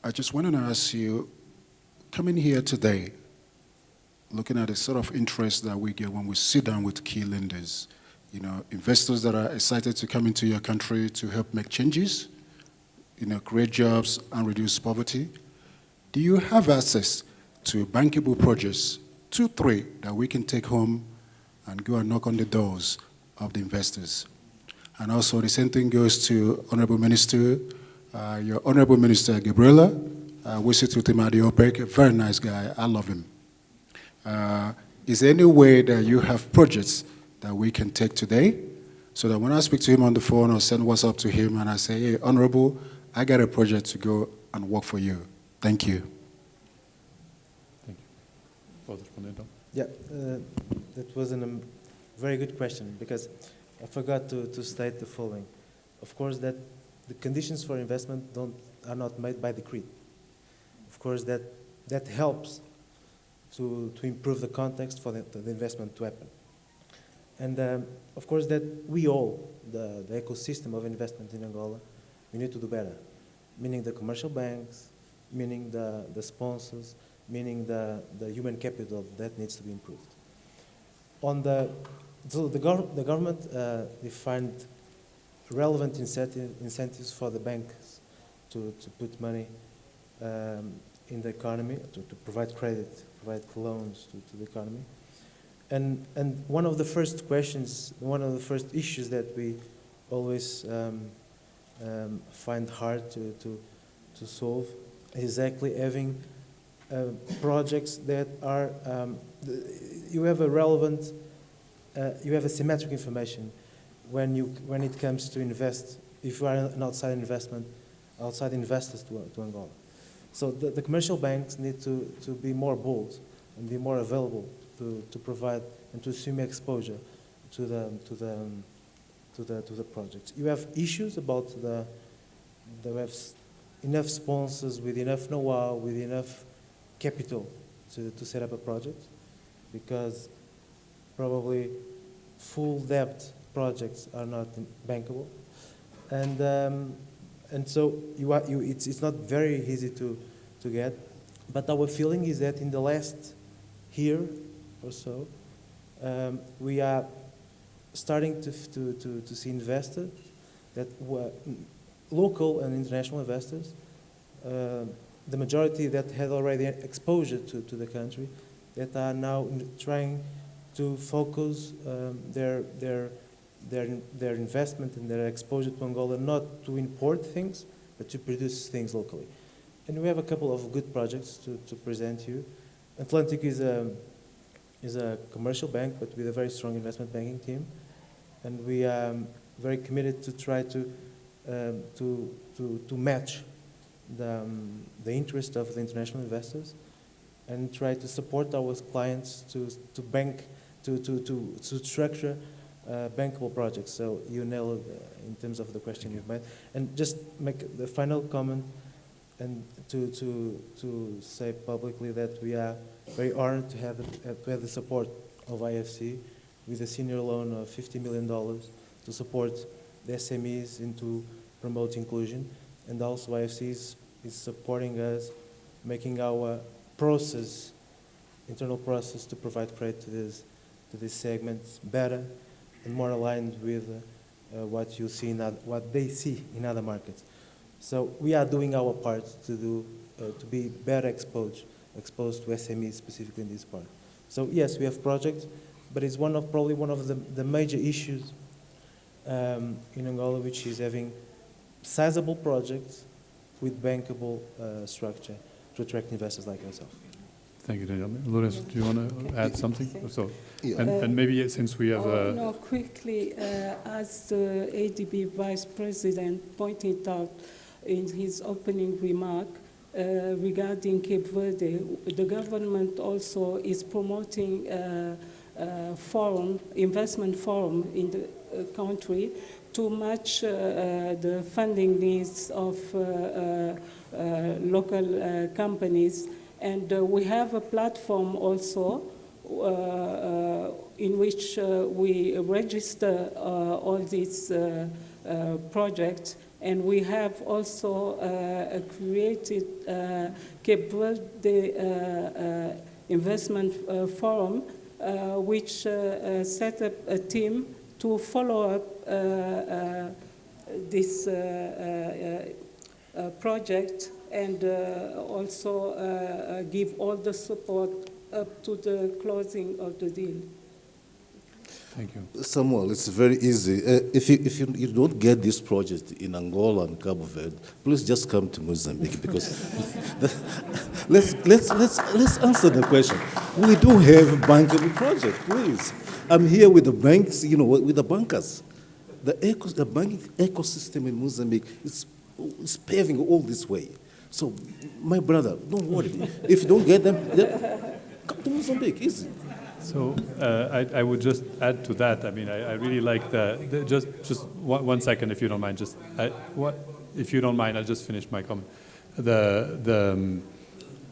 Speaker 10: I just wanted to ask you, coming here today, looking at the sort of interest that we get when we sit down with key lenders, you know, investors that are excited to come into your country to help make changes, you know, create jobs and reduce poverty. Do you have access to bankable projects, 2, 3, that we can take home and go and knock on the doors of the investors? And also the same thing goes to Honorable Minister, your Honorable Minister Gabriela. We sit with him at the OPEC, a very nice guy. I love him. Is there any way that you have projects that we can take today so that when I speak to him on the phone or send WhatsApp to him and I say, hey, Honorable, I got a project to go and work for you. Thank you.
Speaker 4: Vou responder então.
Speaker 8: Yeah, that was a very good question because I forgot to state the following. Of course, that the conditions for investment are not made by decree. Of course, that helps to improve the context for the investment to happen. And of course, that we all, the ecosystem of investment in Angola, we need to do better, meaning the commercial banks, meaning the sponsors, meaning the human capital that needs to be improved. So the government defined relevant incentives for the banks to put money in the economy, to provide credit, provide loans to the economy. And one of the first questions, one of the first issues that we always find hard to solve is actually having projects that are, you have a relevant, you have a symmetric information when it comes to invest, if you are an outside investors to Angola. So the commercial banks need to be more bold and be more available to provide and to assume exposure to the projects. You have issues about have enough sponsors with enough know-how, with enough capital to set up a project, because probably full debt projects are not bankable, and so it's not very easy to get. But our feeling is that in the last year or so, we are starting to see investors that were local and international investors, the majority that had already exposure to the country, that are now trying to focus their investment and their exposure to Angola not to import things, but to produce things locally. And we have a couple of good projects to present you. Atlantic is a commercial bank, but with a very strong investment banking team, and we are very committed to try to match the interest of the international investors and try to support our clients to structure bankable projects. So you nailed in terms of the question you've made. And just make the final comment and to say publicly that we are very honored to have the support of IFC with a senior loan of $50 million to support the SMEs into promote inclusion. And also IFC is supporting us, making our internal process to provide credit to this segment better and more aligned with what they see in other markets. So we are doing our part to be better exposed to SMEs specifically in this part. So yes, we have projects, but it's probably one of the major issues in Angola, which is having sizable projects with bankable structure to attract investors like yourself.
Speaker 4: Thank you, Daniel. Lorenzo, do you want to add something? So,
Speaker 5: Yeah.
Speaker 4: and maybe since we have
Speaker 11: no, quickly, as the ADB Vice President pointed out in his opening remark regarding Cape Verde, the government also is promoting investment forum in the country to match the funding needs of local companies. And we have a platform also in which we register all these projects. And we have also created Cape Verde Investment Forum, which set up a team to follow up this project and also give all the support up to the closing of the deal.
Speaker 4: Thank you.
Speaker 5: Samuel, it's very easy. If you don't get this project in Angola and Cabo Verde, please just come to Mozambique because let's answer the question. We do have a bankable project, please. I'm here with the banks, with the bankers. The banking ecosystem in Mozambique is paving all this way. So, my brother, don't worry. If you don't get them, then come to Mozambique, easy.
Speaker 4: So I would just add to that. I mean, I really like just 1 second, if you don't mind. If you don't mind, I'll just finish my comment.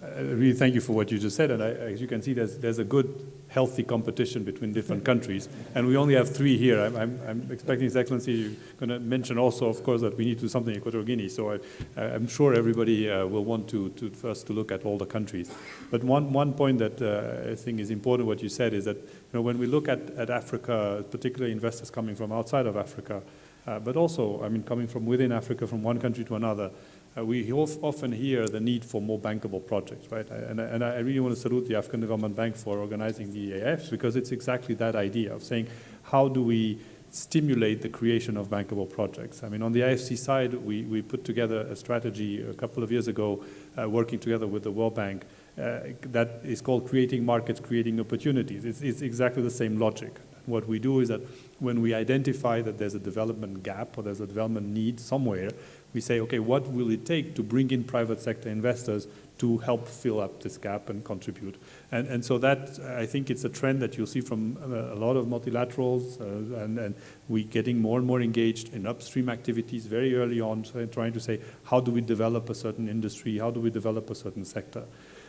Speaker 4: I really thank you for what you just said, and as you can see, there's a good, healthy competition between different countries, and we only have 3 here. I'm expecting His Excellency, you're going to mention also, of course, that we need to do something in Equatorial Guinea. So I'm sure everybody will want to first to look at all the countries. But one point that I think is important, what you said, is that when we look at Africa, particularly investors coming from outside of Africa, but also, I mean, coming from within Africa, from one country to another. We often hear the need for more bankable projects, right? And I really want to salute the African Development Bank for organizing the EAFs, because it's exactly that idea of saying, how do we stimulate the creation of bankable projects? I mean, on the IFC side, we put together a strategy a couple of years ago, working together with the World Bank, that is called Creating Markets, Creating Opportunities. It's exactly the same logic. What we do is that when we identify that there's a development gap or there's a development need somewhere, we say, okay, what will it take to bring in private sector investors to help fill up this gap and contribute? And so that, I think it's a trend that you'll see from a lot of multilaterals, and we getting more and more engaged in upstream activities very early on, so trying to say, how do we develop a certain industry? How do we develop a certain sector?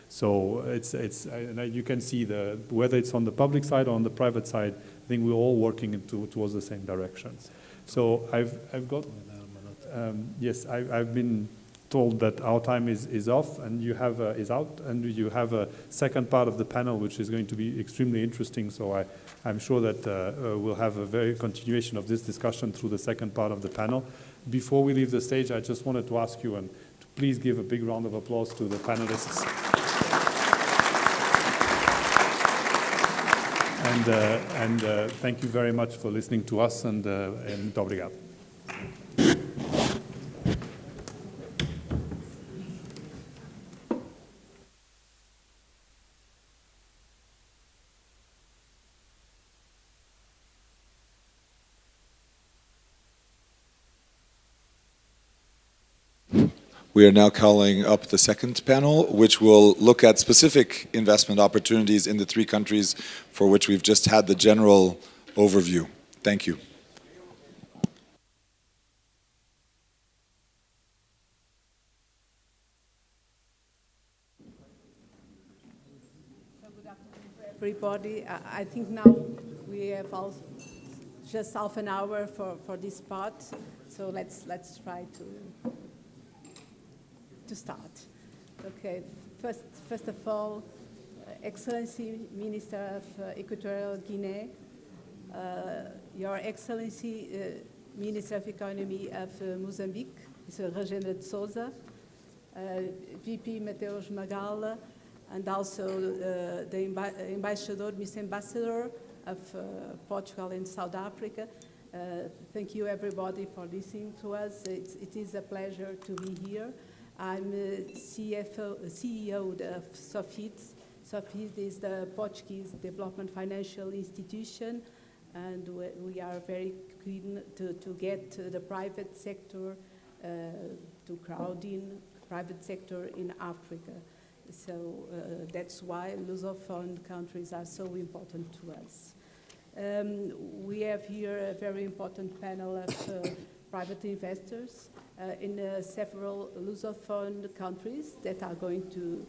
Speaker 4: So and you can see whether it's on the public side or on the private side, I think we're all working towards the same direction. So I've got, yes, I've been told that our time is off, and you have is out, and you have a second part of the panel, which is going to be extremely interesting. So I'm sure that we'll have a very continuation of this discussion through the second part of the panel. Before we leave the stage, I just wanted to ask you, and to please give a big round of applause to the panelists. And thank you very much for listening to us, and muito obrigado.
Speaker 1: We are now calling up the second panel, which will look at specific investment opportunities in the 3 countries for which we've just had the general overview. Thank you.
Speaker 12: So good afternoon to everybody. I think now we have just half an hour for this part, so let's try to start. Okay, first of all, Excellency Minister of Equatorial Guinea, Your Excellency Minister of Economy of Mozambique, Mr. Regenda de Souza, VP Mateus Magala, and also the Ambassador, Mr. Ambassador of Portugal and South Africa. Thank you everybody for listening to us. It is a pleasure to be here. I'm CEO of SOFIT. SOFIT is the Portuguese Development Financial Institution, and we are very keen to get the private sector to crowd in private sector in Africa. So that's why Lusophone countries are so important to us. We have here a very important panel of private investors in several Lusophone countries that are going to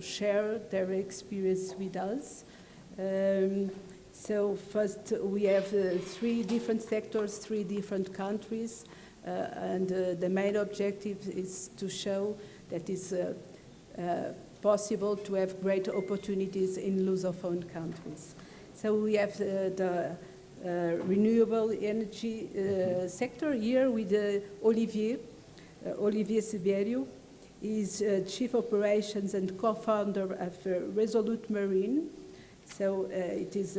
Speaker 12: share their experience with us. So first we have 3 different sectors, 3 different countries, and the main objective is to show that it's possible to have great opportunities in Lusophone countries. So we have the renewable energy sector here with Olivier Siberio. He's Chief Operations and co-founder of Resolute Marine. So it is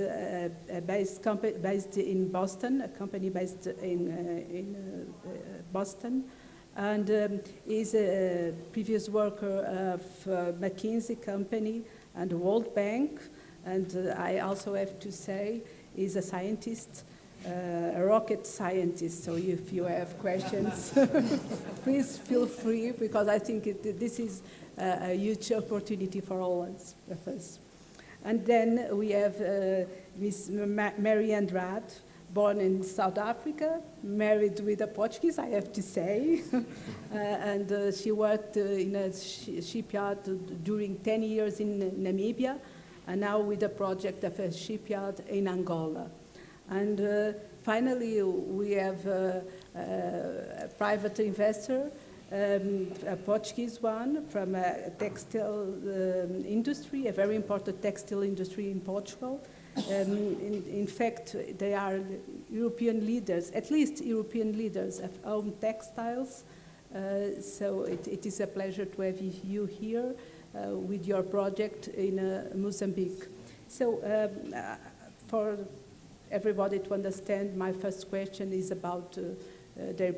Speaker 12: based in Boston, a company based in Boston, and is a previous worker of McKinsey company and World Bank. And I also have to say, is a scientist, a rocket scientist. So if you have questions, please feel free, because I think this is a huge opportunity for all of us. And then we have Miss Mary Andrade, born in South Africa, married with a Portuguese, I have to say. And she worked in a shipyard during 10 years in Namibia, and now with a project of a shipyard in Angola. And finally, we have a private investor, a Portuguese one from a textile industry, a very important textile industry in Portugal. In fact, they are European leaders, at least European leaders of home textiles. So it is a pleasure to have you here with your project in Mozambique. So for everybody to understand, my first question is about their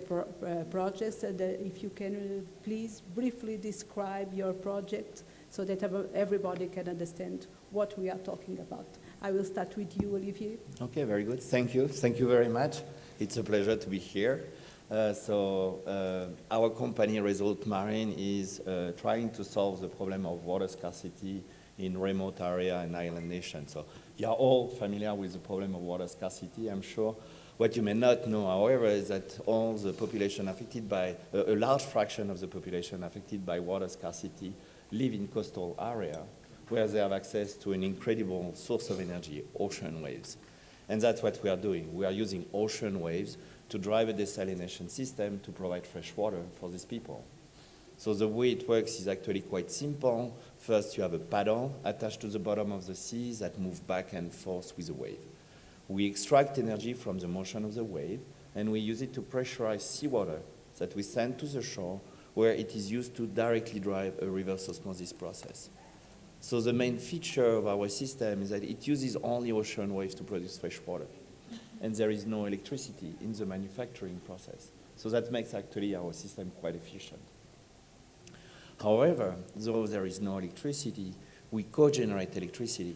Speaker 12: projects, and if you can please briefly describe your project so that everybody can understand what we are talking about. I will start with you, Olivier.
Speaker 13: Okay, very good. Thank you. Thank you very much. It's a pleasure to be here. Our company, Resolute Marine, is trying to solve the problem of water scarcity in remote area and island nations. So you are all familiar with the problem of water scarcity, I'm sure. What you may not know, however, is that all the population affected by, a large fraction of the population affected by water scarcity live in coastal area where they have access to an incredible source of energy, ocean waves. And that's what we are doing. We are using ocean waves to drive a desalination system to provide fresh water for these people. So the way it works is actually quite simple. First, you have a paddle attached to the bottom of the sea that moves back and forth with the wave. We extract energy from the motion of the wave, and we use it to pressurize seawater that we send to the shore, where it is used to directly drive a reverse osmosis process. So the main feature of our system is that it uses only ocean waves to produce fresh water, and there is no electricity in the manufacturing process. So that makes actually our system quite efficient. However, though there is no electricity, we co-generate electricity.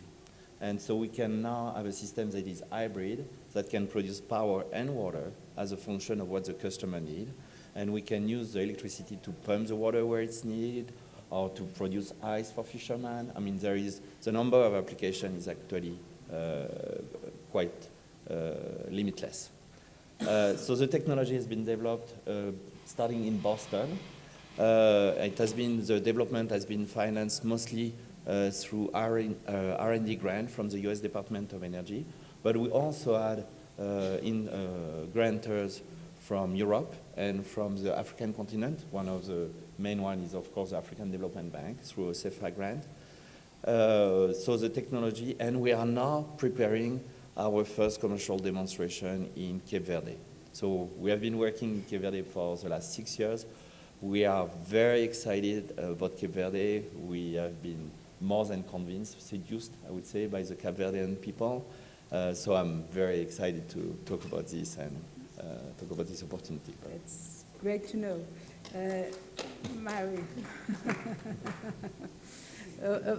Speaker 13: And so we can now have a system that is hybrid, that can produce power and water as a function of what the customer needs. And we can use the electricity to pump the water where it's needed, or to produce ice for fishermen. I mean, the number of applications is actually quite limitless. So the technology has been developed starting in Boston. The development has been financed mostly through R&D grant from the US Department of Energy, but we also had grantors from Europe and from the African continent. One of the main ones is, of course, the African Development Bank through a CEFA grant. So the technology, and we are now preparing our first commercial demonstration in Cape Verde. So we have been working in Cape Verde for the last 6 years. We are very excited about Cape Verde. We have been more than convinced, seduced, I would say, by the Cape Verdean people. So I'm very excited to talk about this and talk about this opportunity.
Speaker 12: It's great to know. Mary,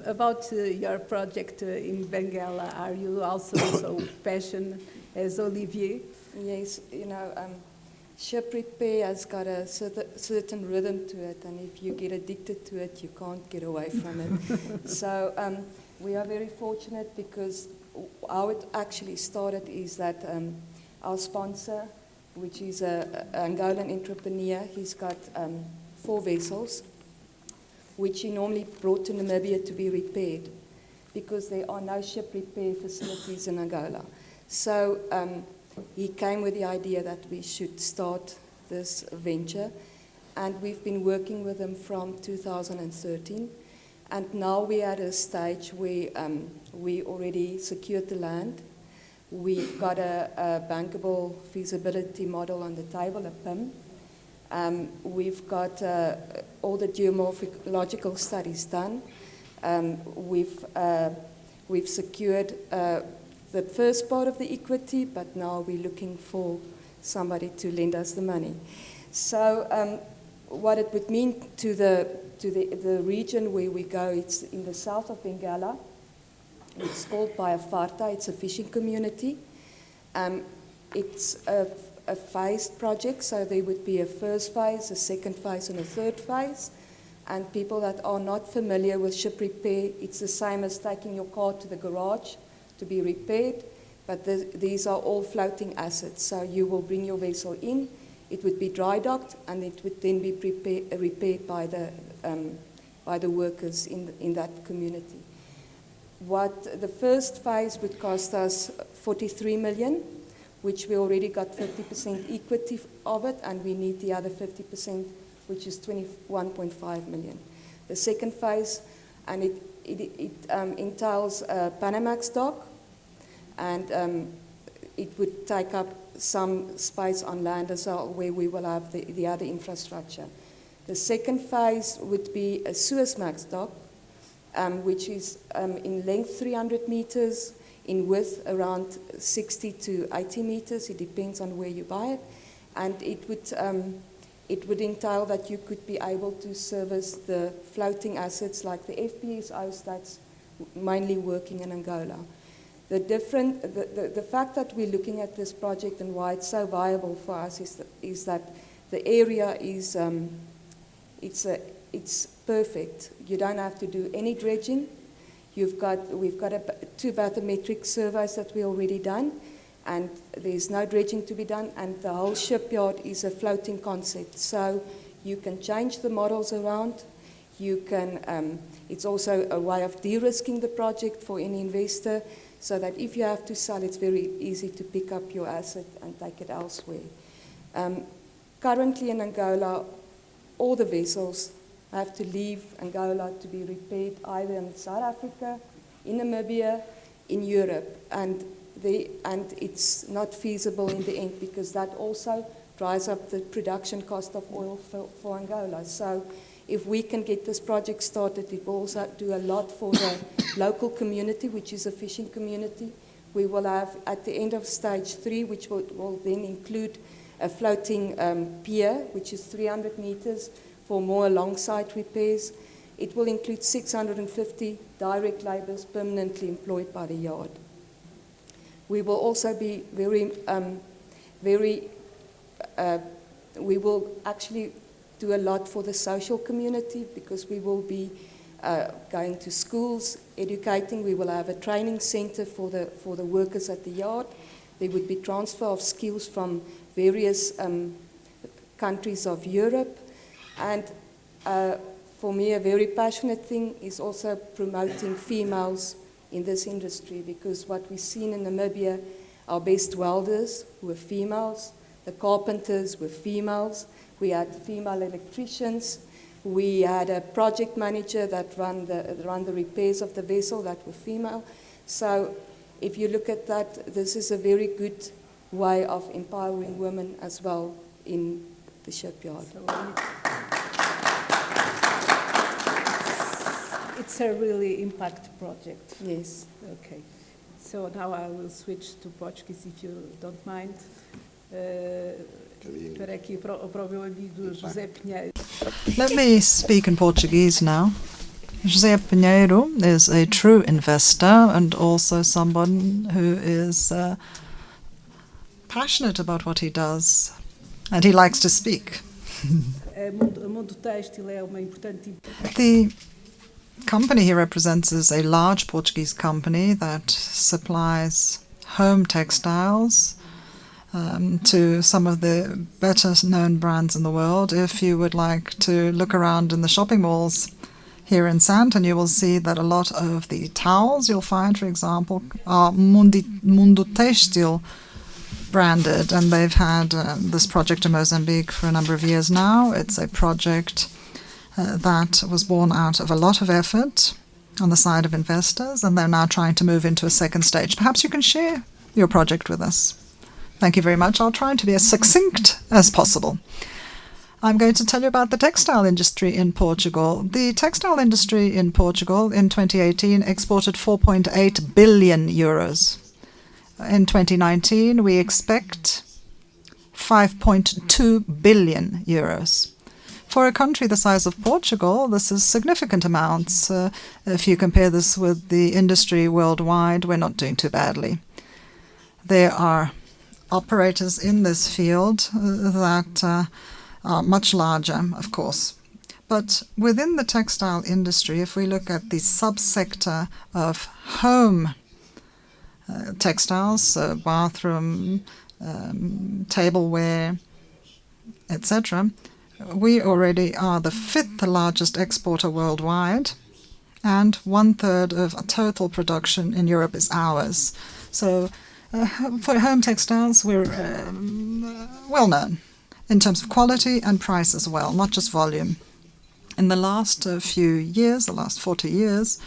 Speaker 12: about your project in Benguela, are you also so passionate as Olivier?
Speaker 14: Yes, you know, ship repair has got a certain rhythm to it, and if you get addicted to it, you can't get away from it. So we are very fortunate, because how it actually started is that our sponsor, which is an Angolan entrepreneur, he's got 4 vessels, which he normally brought to Namibia to be repaired, because there are no ship repair facilities in Angola. So he came with the idea that we should start this venture, and we've been working with him from 2013. And now we're at a stage where we already secured the land. We've got a bankable feasibility model on the table, a PIM. We've got all the geomorphological studies done. We've We've secured the first part of the equity, but now we're looking for somebody to lend us the money. So what it would mean to the region where we go, it's in the south of Bengala. It's called Bayafarta. It's a fishing community. It's a phased project, so there would be a first phase, a second phase, and a third phase. And people that are not familiar with ship repair, it's the same as taking your car to the garage to be repaired, but these are all floating assets. So you will bring your vessel in, it would be dry docked, and it would then be repaired by the workers in that community. What the first phase would cost us 43 million, which we already got 50% equity of it, and we need the other 50%, which is 21.5 million. The second phase, and it entails a Panamax dock, and it would take up some space on land as well, where we will have the other infrastructure. The second phase would be a Suezmax dock, which is in length 300 meters, in width around 60 to 80 meters. It depends on where you buy it. And it would entail that you could be able to service the floating assets like the FPSOs that's mainly working in Angola. The fact that we're looking at this project and why it's so viable for us is that the area is it's perfect. You don't have to do any dredging. We've got 2 bathymetric surveys that we already done, and there's no dredging to be done, and the whole shipyard is a floating concept. So you can change the models around. You can. It's also a way of de-risking the project for any investor, so that if you have to sell, it's very easy to pick up your asset and take it elsewhere. Currently in Angola, all the vessels have to leave Angola to be repaired either in South Africa, in Namibia, in Europe, and it's not feasible in the end because that also drives up the production cost of oil for Angola. So if we can get this project started, it will also do a lot for the local community, which is a fishing community. We will have, at the end of stage 3, which will then include a floating pier, which is 300 meters, for more alongside repairs. It will include 650 direct labourers permanently employed by the yard. We will also be we will actually do a lot for the social community because we will be going to schools, educating. We will have a training centre for the workers at the yard. There would be transfer of skills from various countries of Europe. And for me, a very passionate thing is also promoting females in this industry, because what we've seen in Namibia, our best welders were females, the carpenters were females, we had female electricians, we had a project manager that ran the repairs of the vessel that were female. So if you look at that, this is a very good way of empowering women as well in the shipyard.
Speaker 11: It's a really impact project.
Speaker 14: Yes.
Speaker 11: Okay. So now I will switch to Portuguese, if you don't mind. Para aqui, para o meu amigo José Pinheiro.
Speaker 7: Let me speak in Portuguese now. José Pinheiro is a true investor and also someone who is passionate about what he does, and he likes to speak.
Speaker 11: Mundo Têxtil é uma importante.
Speaker 7: The company he represents is a large Portuguese company that supplies home textiles to some of the better known brands in the world. If you would like to look around in the shopping malls here in Santon, you will see that a lot of the towels you'll find, for example, are Mundo Têxtil branded, and they've had this project in Mozambique for a number of years now. It's a project that was born out of a lot of effort on the side of investors, and they're now trying to move into a second stage. Perhaps you can share your project with us. Thank you very much. I'll try to be as succinct as possible. I'm going to tell you about the textile industry in Portugal. The textile industry in Portugal in 2018 exported 4.8 billion euros. In 2019, we expect 5.2 billion euros. For a country the size of Portugal, this is significant amounts. If you compare this with the industry worldwide, we're not doing too badly. There are operators in this field that are much larger, of course. But within the textile industry, if we look at the subsector of home textiles, bathroom, tableware, etc., we already are the 5th largest exporter worldwide, and 1/3 of total production in Europe is ours. So for home textiles, we're well known in terms of quality and price as well, not just volume. In the last few years, the last 40 years,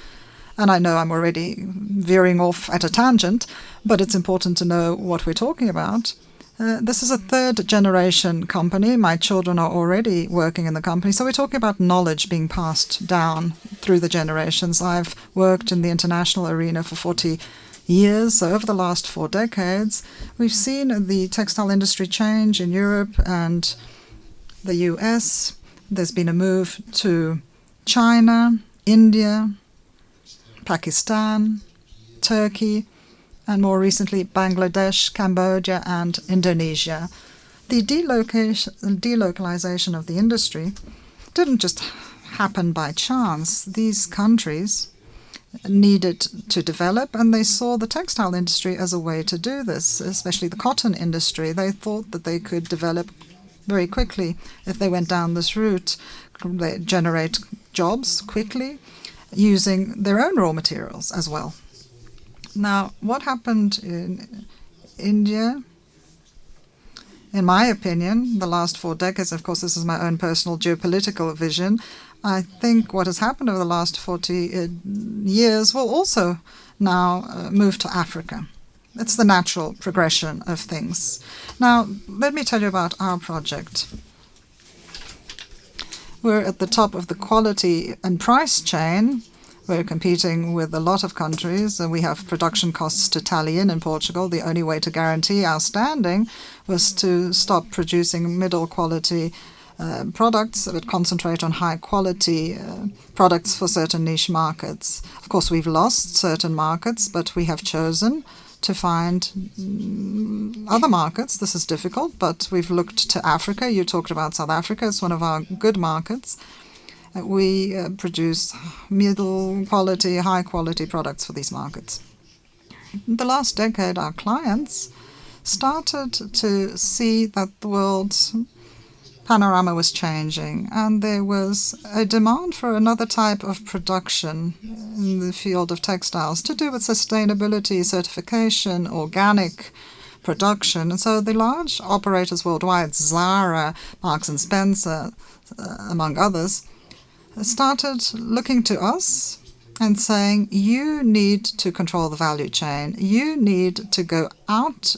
Speaker 7: and I know I'm already veering off at a tangent, but it's important to know what we're talking about. This is a 3rd-generation company. My children are already working in the company. So we're talking about knowledge being passed down through the generations. I've worked in the international arena for 40 years. So over the last 4 decades, we've seen the textile industry change in Europe and the US. There's been a move to China, India, Pakistan, Turkey, and more recently Bangladesh, Cambodia, and Indonesia. The delocalization of the industry didn't just happen by chance. These countries needed to develop, and they saw the textile industry as a way to do this, especially the cotton industry. They thought that they could develop very quickly if they went down this route, they generate jobs quickly using their own raw materials as well. Now, what happened in India, in my opinion, the last 4 decades, of course, this is my own personal geopolitical vision, I think what has happened over the last 40 years will also now move to Africa. It's the natural progression of things. Now, let me tell you about our project. We're at the top of the quality and price chain. We're competing with a lot of countries, and we have production costs to tally in Portugal. The only way to guarantee our standing was to stop producing middle-quality products but concentrate on high-quality products for certain niche markets. Of course, we've lost certain markets, but we have chosen to find other markets. This is difficult, but we've looked to Africa. You talked about South Africa. It's one of our good markets. We produce middle-quality, high-quality products for these markets. In the last decade, our clients started to see that the world's panorama was changing, and there was a demand for another type of production in the field of textiles to do with sustainability, certification, organic production. And so the large operators worldwide, Zara, Marks & Spencer, among others, started looking to us and saying, you need to control the value chain. You need to go out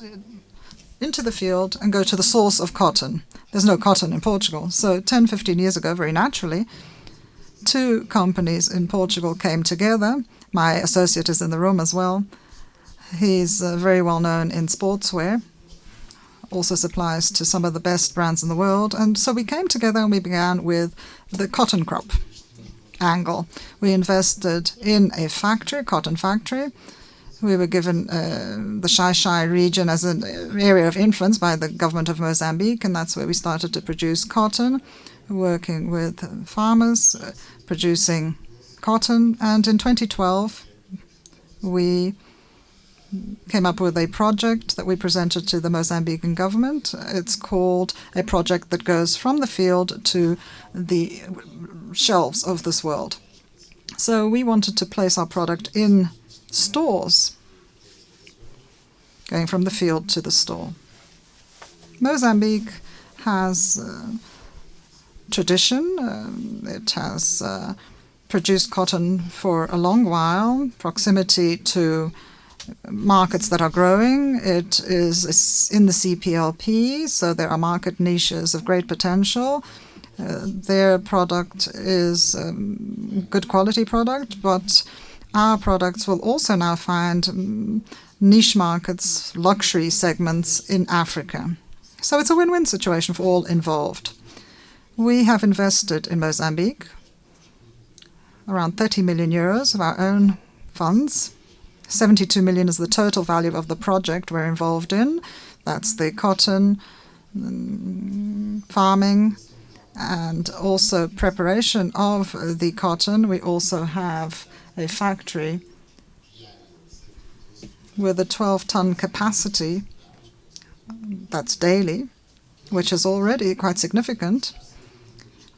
Speaker 7: into the field and go to the source of cotton. There's no cotton in Portugal. So 10, 15 years ago, very naturally, 2 companies in Portugal came together. My associate is in the room as well. He's very well known in sportswear, also supplies to some of the best brands in the world. And so we came together and we began with the cotton crop angle. We invested in a factory, cotton factory. We were given the Xai-Xai region as an area of influence by the government of Mozambique, and that's where we started to produce cotton, working with farmers, producing cotton. And in 2012, we came up with a project that we presented to the Mozambican government. It's called a project that goes from the field to the shelves of this world. So we wanted to place our product in stores, going from the field to the store. Mozambique has tradition. It has produced cotton for a long while, proximity to markets that are growing. It is in the CPLP, so there are market niches of great potential. Their product is good quality product, but our products will also now find niche markets, luxury segments in Africa. So it's a win-win situation for all involved. We have invested in Mozambique around 30 million euros of our own funds. 72 million is the total value of the project we're involved in. That's the cotton farming and also preparation of the cotton. We also have a factory with a 12-ton capacity, that's daily, which is already quite significant.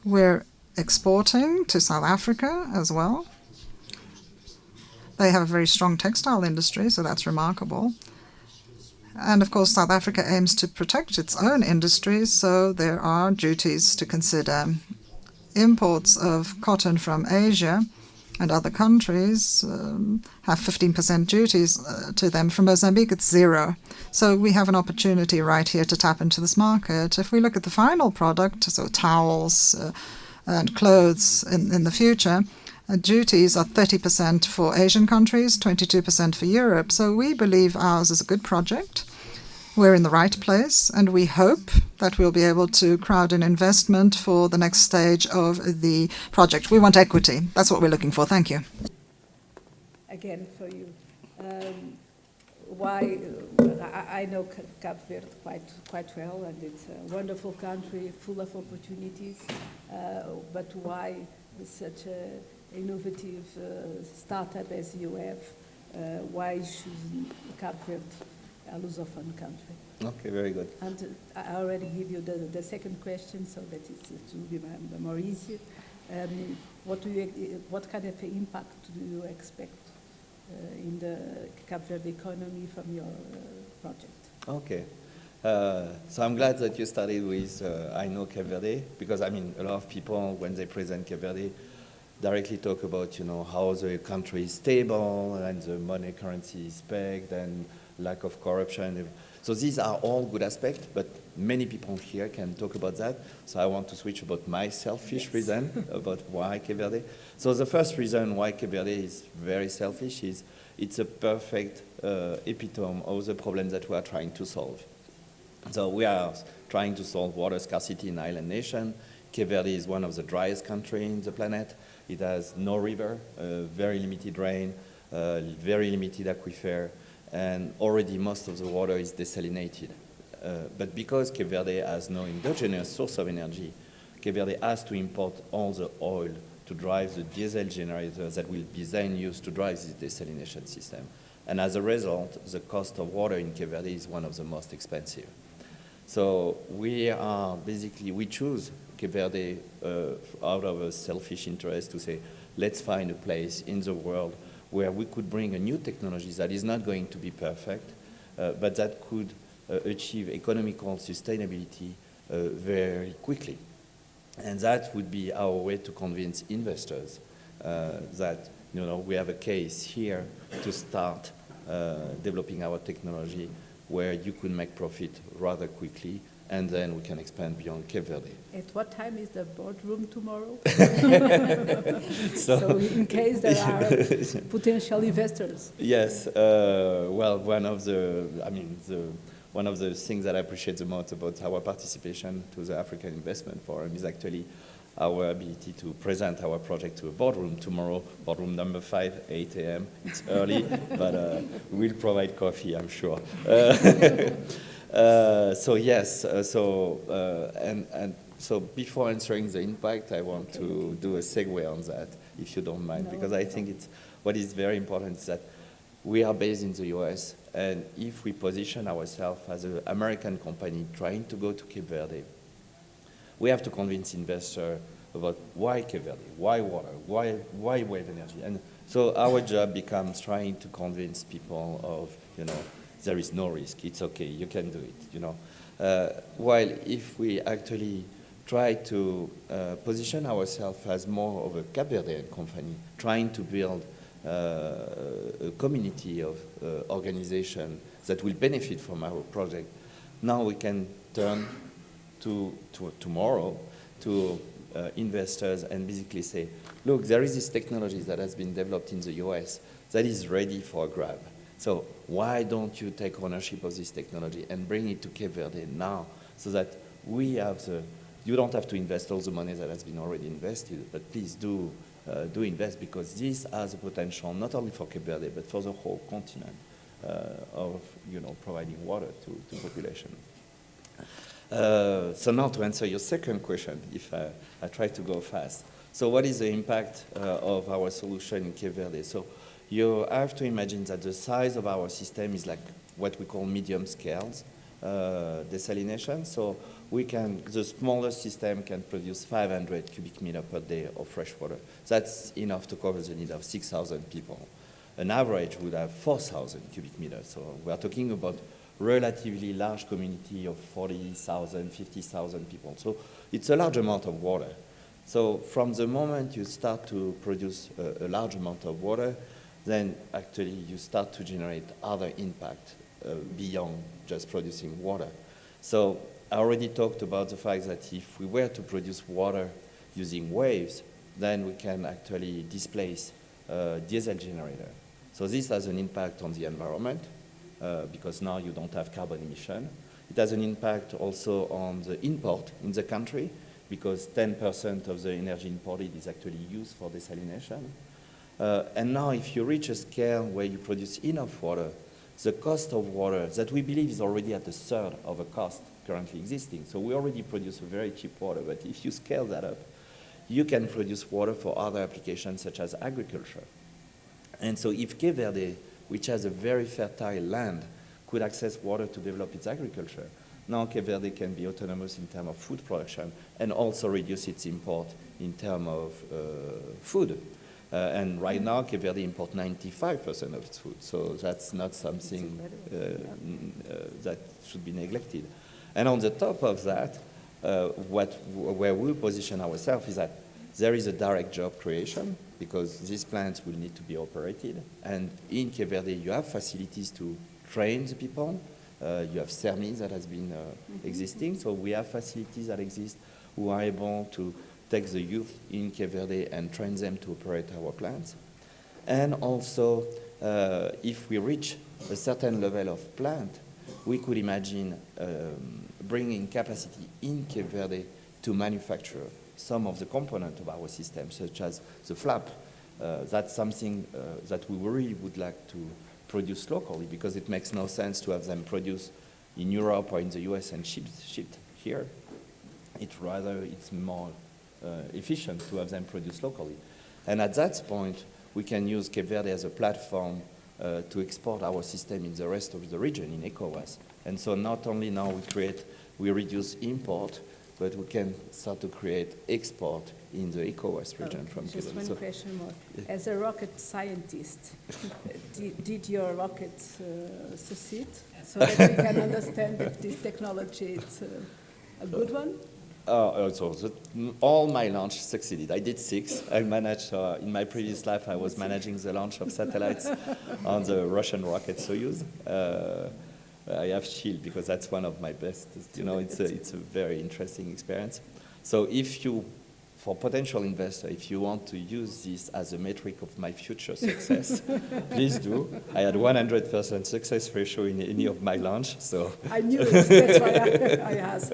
Speaker 7: We're exporting to South Africa as well. They have a very strong textile industry, so that's remarkable. And of course, South Africa aims to protect its own industries, so there are duties to consider. Imports of cotton from Asia and other countries have 15% duties to them. From Mozambique, it's 0. So we have an opportunity right here to tap into this market. If we look at the final product, so towels and clothes in the future, duties are 30% for Asian countries, 22% for Europe. So we believe ours is a good project. We're in the right place, and we hope that we'll be able to crowd in investment for the next stage of the project. We want equity. That's what we're looking for. Thank you.
Speaker 11: Again, for you. Why? I know Cape Verde quite well, and it's a wonderful country, full of opportunities. But why such an innovative startup as you have? Why should Cape Verde a Lusophone country?
Speaker 13: Okay, very good.
Speaker 11: And I already give you the second question, so that it will be more easier. What kind of impact do you expect in the Cape Verde economy from your project?
Speaker 13: Okay. So I'm glad that you started with I know Cape Verde, because I mean, a lot of people, when they present Cape Verde, directly talk about, how the country is stable and the money currency is pegged and lack of corruption. So these are all good aspects, but many people here can talk about that. So I want to switch about my selfish reason about why Cape Verde. So the first reason why Cape Verde is very selfish is it's a perfect epitome of the problem that we are trying to solve. So we are trying to solve water scarcity in island nation. Cape Verde is one of the driest countries in the planet. It has no river, very limited rain, very limited aquifer, and already most of the water is desalinated. But because Cape Verde has no endogenous source of energy, Cape Verde has to import all the oil to drive the diesel generators that will be then used to drive this desalination system. And as a result, the cost of water in Cape Verde is one of the most expensive. So we choose Cape Verde out of a selfish interest to say, let's find a place in the world where we could bring a new technology that is not going to be perfect, but that could achieve economical sustainability very quickly. And that would be our way to convince investors that we have a case here to start developing our technology where you could make profit rather quickly, and then we can expand beyond Cape Verde.
Speaker 11: At what time is the boardroom tomorrow? So in case there are potential investors.
Speaker 13: Yes, well, one of the things that I appreciate the most about our participation to the African Investment Forum is actually our ability to present our project to a boardroom tomorrow, boardroom number 5, 8 a.m. It's early, but we'll provide coffee, I'm sure. So yes, so before answering the impact, I want to do a segue on that, if you don't mind, because I think what is very important is that we are based in the US, and if we position ourselves as an American company trying to go to Cape Verde, we have to convince investors about why Cape Verde, why water, why wave energy. And so our job becomes trying to convince people of, there is no risk, it's okay, you can do it, while if we actually try to position ourselves as more of a Cape Verdean company, trying to build a community of organization that will benefit from our project, now we can turn to tomorrow to investors and basically say, look, there is this technology that has been developed in the US that is ready for a grab. So why don't you take ownership of this technology and bring it to Cape Verde now so that we have you don't have to invest all the money that has been already invested, but please do invest, because this has a potential not only for Cape Verde, but for the whole continent of providing water to population. So now to answer your second question, if I try to go fast. So what is the impact of our solution in Cape Verde? So you have to imagine that the size of our system is like what we call medium scales desalination. So the smallest system can produce 500 cubic meter per day of fresh water. That's enough to cover the need of 6,000 people. An average would have 4,000 cubic meters. So we are talking about relatively large community of 40,000, 50,000 people. So it's a large amount of water. So from the moment you start to produce a large amount of water, then actually you start to generate other impact beyond just producing water. So I already talked about the fact that if we were to produce water using waves, then we can actually displace diesel generator. So this has an impact on the environment because now you don't have carbon emission. It has an impact also on the import in the country because 10% of the energy imported is actually used for desalination. And now if you reach a scale where you produce enough water, the cost of water that we believe is already at a third of a cost currently existing. So we already produce a very cheap water, but if you scale that up, you can produce water for other applications such as agriculture. And so if Cape Verde, which has a very fertile land, could access water to develop its agriculture, now Cape Verde can be autonomous in terms of food production and also reduce its import in terms of food. And right now, Cape Verde imports 95% of its food, so that's not something that should be neglected. And on the top of that, where we position ourselves is that there is a direct job creation because these plants will need to be operated. And in Cape Verde, you have facilities to train the people. You have CERMI that has been existing, so we have facilities that exist who are able to take the youth in Cape Verde and train them to operate our plants. And also, if we reach a certain level of plant, we could imagine bringing capacity in Cape Verde to manufacture some of the components of our system, such as the flap. That's something that we really would like to produce locally because it makes no sense to have them produced in Europe or in the US and shipped here. It's more efficient to have them produced locally. And at that point, we can use Cape Verde as a platform to export our system in the rest of the region, in ECOWAS. And so not only now we reduce import, but we can start to create export in the ECOWAS region from Cape Verde.
Speaker 11: Just one question more. As a rocket scientist, did your rocket succeed so that we can understand if this technology is a good one?
Speaker 13: All my launch succeeded. I did 6. I managed, in my previous life, I was managing the launch of satellites on the Russian rocket Soyuz. I have shield because that's one of my best. It's a very interesting experience. So for potential investor, if you want to use this as a metric of my future success, please do. I had 100% success ratio in any of my launch, so.
Speaker 11: I knew it, that's why I asked.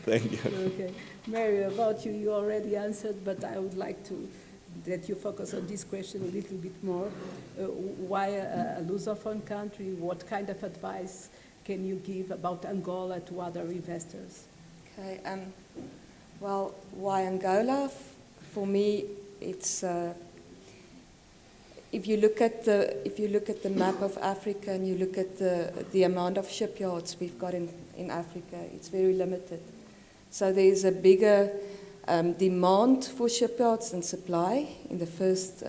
Speaker 13: Thank you.
Speaker 11: Okay. Mary, about you already answered, but I would like that you focus on this question a little bit more. Why a Lusophone country? What kind of advice can you give about Angola to other investors?
Speaker 14: Okay. Well, why Angola? For me, it's if you look at the map of Africa and you look at the amount of shipyards we've got in Africa, it's very limited. So there's a bigger demand for shipyards than supply in the first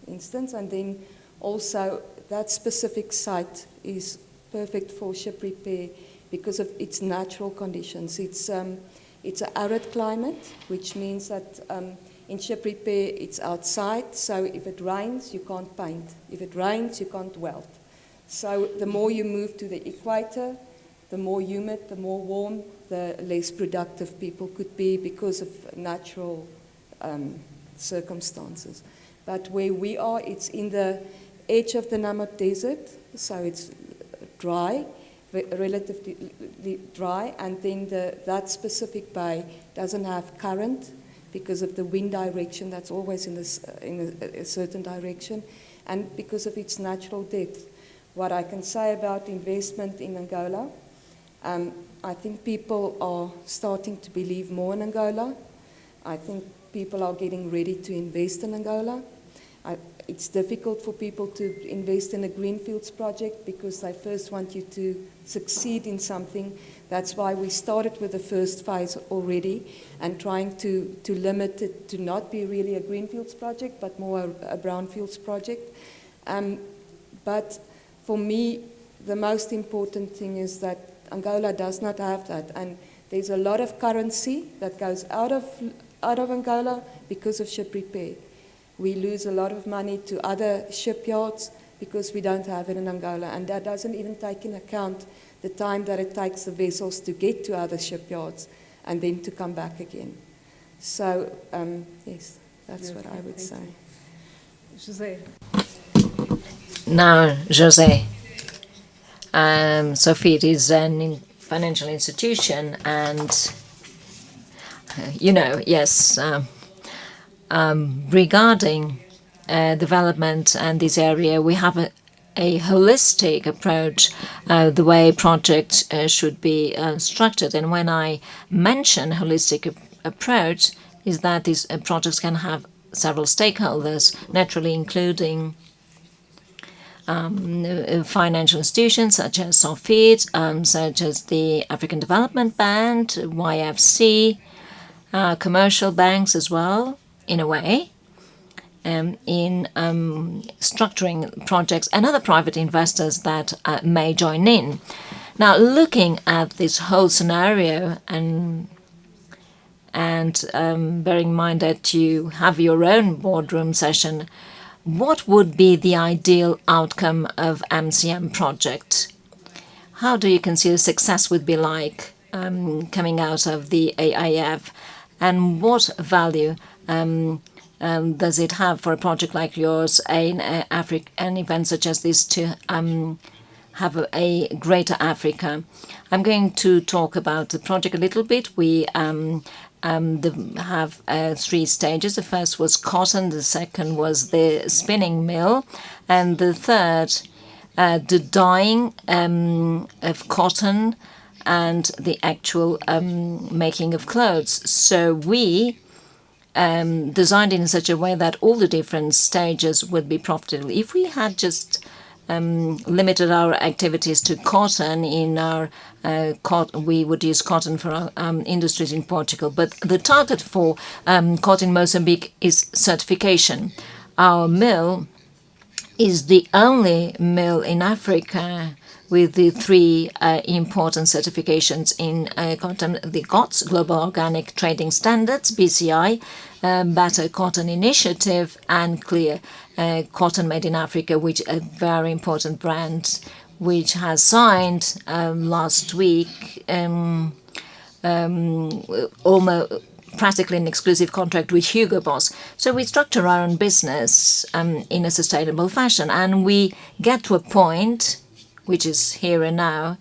Speaker 14: instance, and then also that specific site is perfect for ship repair because of its natural conditions. It's an arid climate, which means that in ship repair, it's outside, so if it rains, you can't paint. If it rains, you can't weld. So the more you move to the equator, the more humid, the more warm, the less productive people could be because of natural circumstances. But where we are, it's in the edge of the Namib Desert, so it's dry, relatively dry, and then that specific bay doesn't have current because of the wind direction that's always in a certain direction, and because of its natural depth. What I can say about investment in Angola, I think people are starting to believe more in Angola. I think people are getting ready to invest in Angola. It's difficult for people to invest in a greenfields project because they first want you to succeed in something. That's why we started with the first phase already and trying to limit it to not be really a greenfields project, but more a brownfields project. But for me, the most important thing is that Angola does not have that. And there's a lot of currency that goes out of Angola because of ship repair. We lose a lot of money to other shipyards because we don't have it in Angola. And that doesn't even take into account the time that it takes the vessels to get to other shipyards and then to come back again. So, yes, that's what I would say.
Speaker 12: José.
Speaker 6: Now, José, Sophie, it is a financial institution, and yes, regarding development and this area, we have a holistic approach, the way projects should be structured. And when I mention holistic approach, is that these projects can have several stakeholders, naturally including financial institutions such as Sophie, such as the African Development Bank, YFC, commercial banks as well, in a way, in structuring projects, and other private investors that may join in. Now, looking at this whole scenario and bearing in mind that you have your own boardroom session, what would be the ideal outcome of MCM project? How do you consider success would be like coming out of the AIF? And what value does it have for a project like yours in Africa, an event such as this, to have a greater Africa? I'm going to talk about the project a little bit. We have 3 stages. The first was cotton, the second was the spinning mill, and the third, the dyeing of cotton and the actual making of clothes. So we designed it in such a way that all the different stages would be profitable. If we had just limited our activities to cotton in our we would use cotton for our industries in Portugal. But the target for cotton in Mozambique is certification. Our mill is the only mill in Africa with the 3 important certifications in cotton: the GOTS, Global Organic Trading Standards, BCI, Better Cotton Initiative, and Clear Cotton Made in Africa, which is a very important brand, which has signed last week almost practically an exclusive contract with Hugo Boss. So we structure our own business in a sustainable fashion, and we get to a point, which is here and now,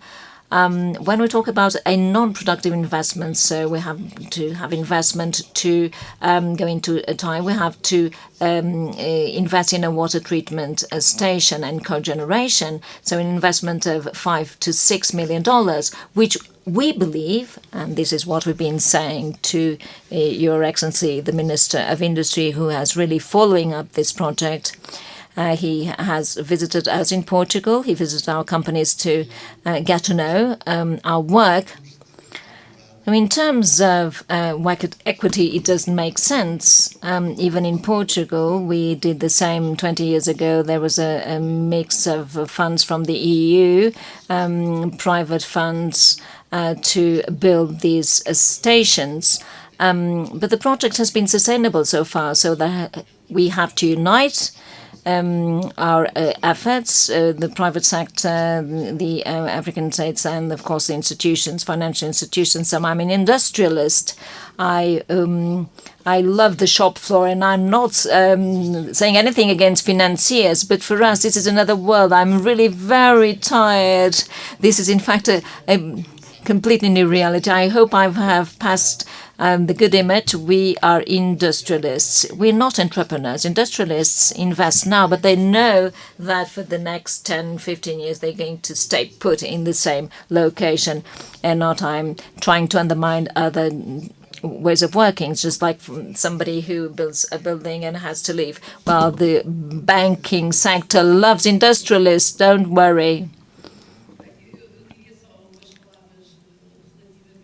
Speaker 6: when we talk about a non-productive investment. So we have to have investment to go into a time. We have to invest in a water treatment station and cogeneration. So an investment of $5 to $6 million, which we believe, and this is what we've been saying to Your Excellency, the Minister of Industry, who has really following up this project. He has visited us in Portugal. He visited our companies to get to know our work. I mean, in terms of equity, it doesn't make sense. Even in Portugal, we did the same 20 years ago. There was a mix of funds from the EU, private funds to build these stations. But the project has been sustainable so far, so that we have to unite our efforts, the private sector, the African states, and of course the institutions, financial institutions. So I'm an industrialist. I love the shop floor, and I'm not saying anything against financiers, but for us, this is another world. I'm really very tired. This is, in fact, a completely new reality. I hope I have passed the good image. We are industrialists. We're not entrepreneurs. Industrialists invest now, but they know that for the next 10, 15 years, they're going to stay put in the same location and not trying to undermine other ways of working. It's just like somebody who builds a building and has to leave. Well, the banking sector loves industrialists. Don't worry.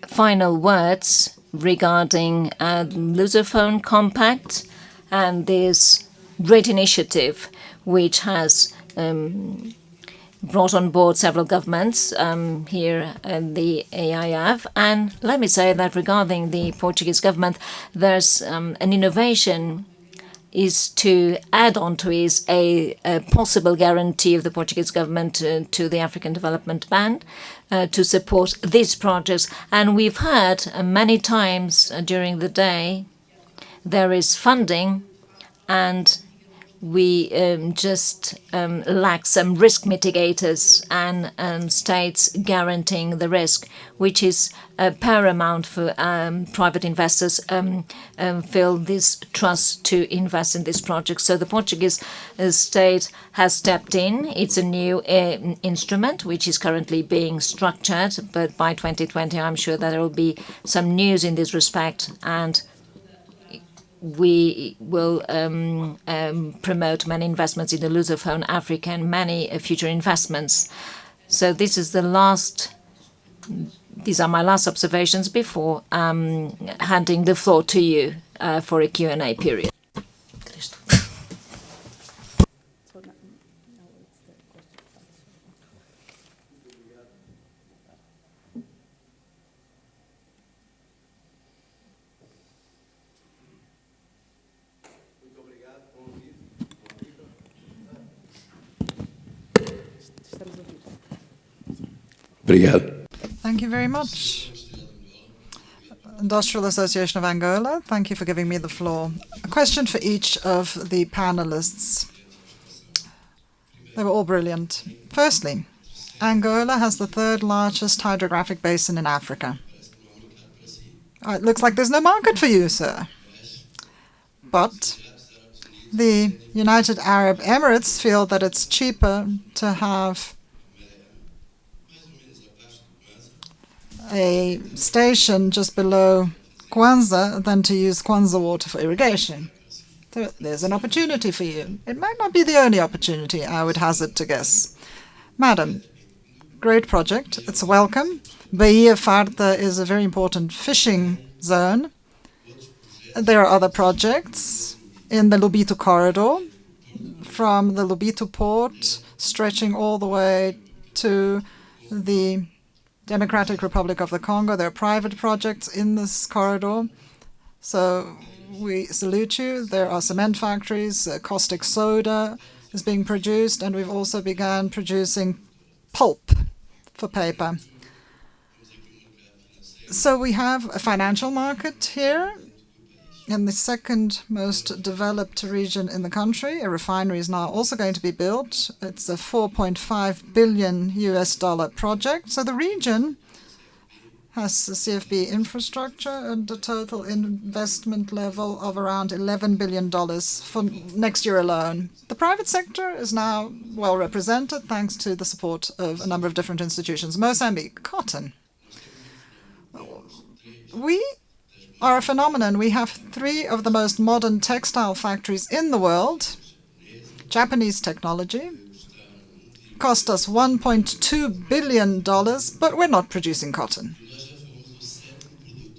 Speaker 6: Final words regarding Lusophone Compact and this great initiative which has brought on board several governments here at the AIF. And let me say that regarding the Portuguese government, there's an innovation is to add on to is a possible guarantee of the Portuguese government to the African Development Bank to support these projects. And we've heard many times during the day there is funding, and we just lack some risk mitigators and states guaranteeing the risk, which is paramount for private investors feel this trust to invest in this project. So the Portuguese state has stepped in. It's a new instrument which is currently being structured, but by 2020 I'm sure that there will be some news in this respect, and we will promote many investments in the Lusophone Africa and many future investments. So these are my last observations before handing the floor to you for a Q&A period.
Speaker 7: Thank you very much. Industrial Association of Angola, thank you for giving me the floor. A question for each of the panelists. They were all brilliant. Firstly, Angola has the third largest hydrographic basin in Africa. It looks like there's no market for you, sir. But the United Arab Emirates feel that it's cheaper to have a station just below Kwanza than to use Kwanza water for irrigation. So there's an opportunity for you. It might not be the only opportunity, I would hazard to guess. Madam, great project. It's welcome. Bahia Farta is a very important fishing zone. There are other projects in the Lobito corridor, from the Lobito port, stretching all the way to the Democratic Republic of the Congo. There are private projects in this corridor. So we salute you. There are cement factories, caustic soda is being produced, and we've also begun producing pulp for paper. So we have a financial market here in the second most developed region in the country. A refinery is now also going to be built. It's a $4.5 billion project. So the region has a CFB infrastructure and a total investment level of around $11 billion for next year alone. The private sector is now well represented thanks to the support of a number of different institutions. Mozambique, cotton. We are a phenomenon. We have 3 of the most modern textile factories in the world. Japanese technology. Cost us $1.2 billion, but we're not producing cotton.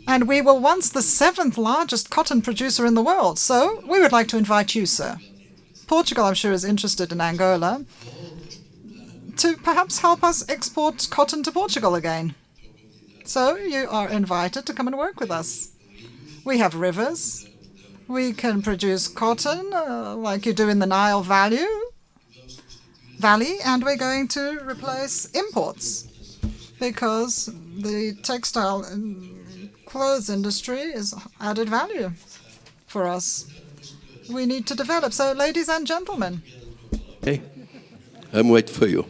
Speaker 7: And we were once the 7th largest cotton producer in the world. So we would like to invite you, sir. Portugal, I'm sure, is interested in Angola to perhaps help us export cotton to Portugal again. So you are invited to come and work with us. We have rivers, We can produce cotton like you do in the Nile Valley, and we're going to replace imports because the textile and clothes industry is added value for us. We need to develop. So, ladies and gentlemen.
Speaker 15: Okay, I'm waiting for you.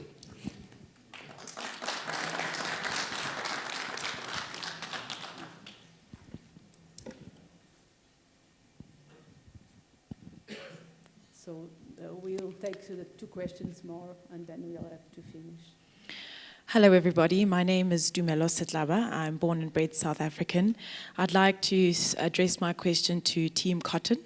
Speaker 12: So we'll take the 2 questions more, and then we'll have to finish.
Speaker 16: Hello everybody, my name is Dumelo Sitlaba. I'm born and bred South African. I'd like to address my question to Team Cotton.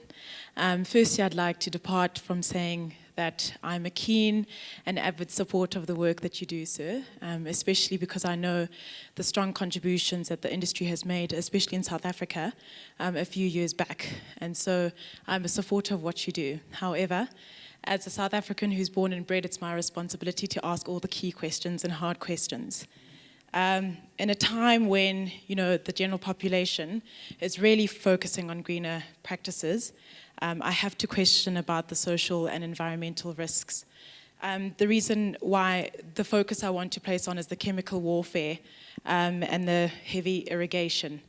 Speaker 16: Firstly, I'd like to depart from saying that I'm a keen and avid supporter of the work that you do, sir, especially because I know the strong contributions that the industry has made, especially in South Africa, a few years back. And so I'm a supporter of what you do. However, as a South African who's born and bred, it's my responsibility to ask all the key questions and hard questions. In a time when, the general population is really focusing on greener practices, I have to question about the social and environmental risks. The reason why the focus I want to place on is the chemical warfare and the heavy irrigation.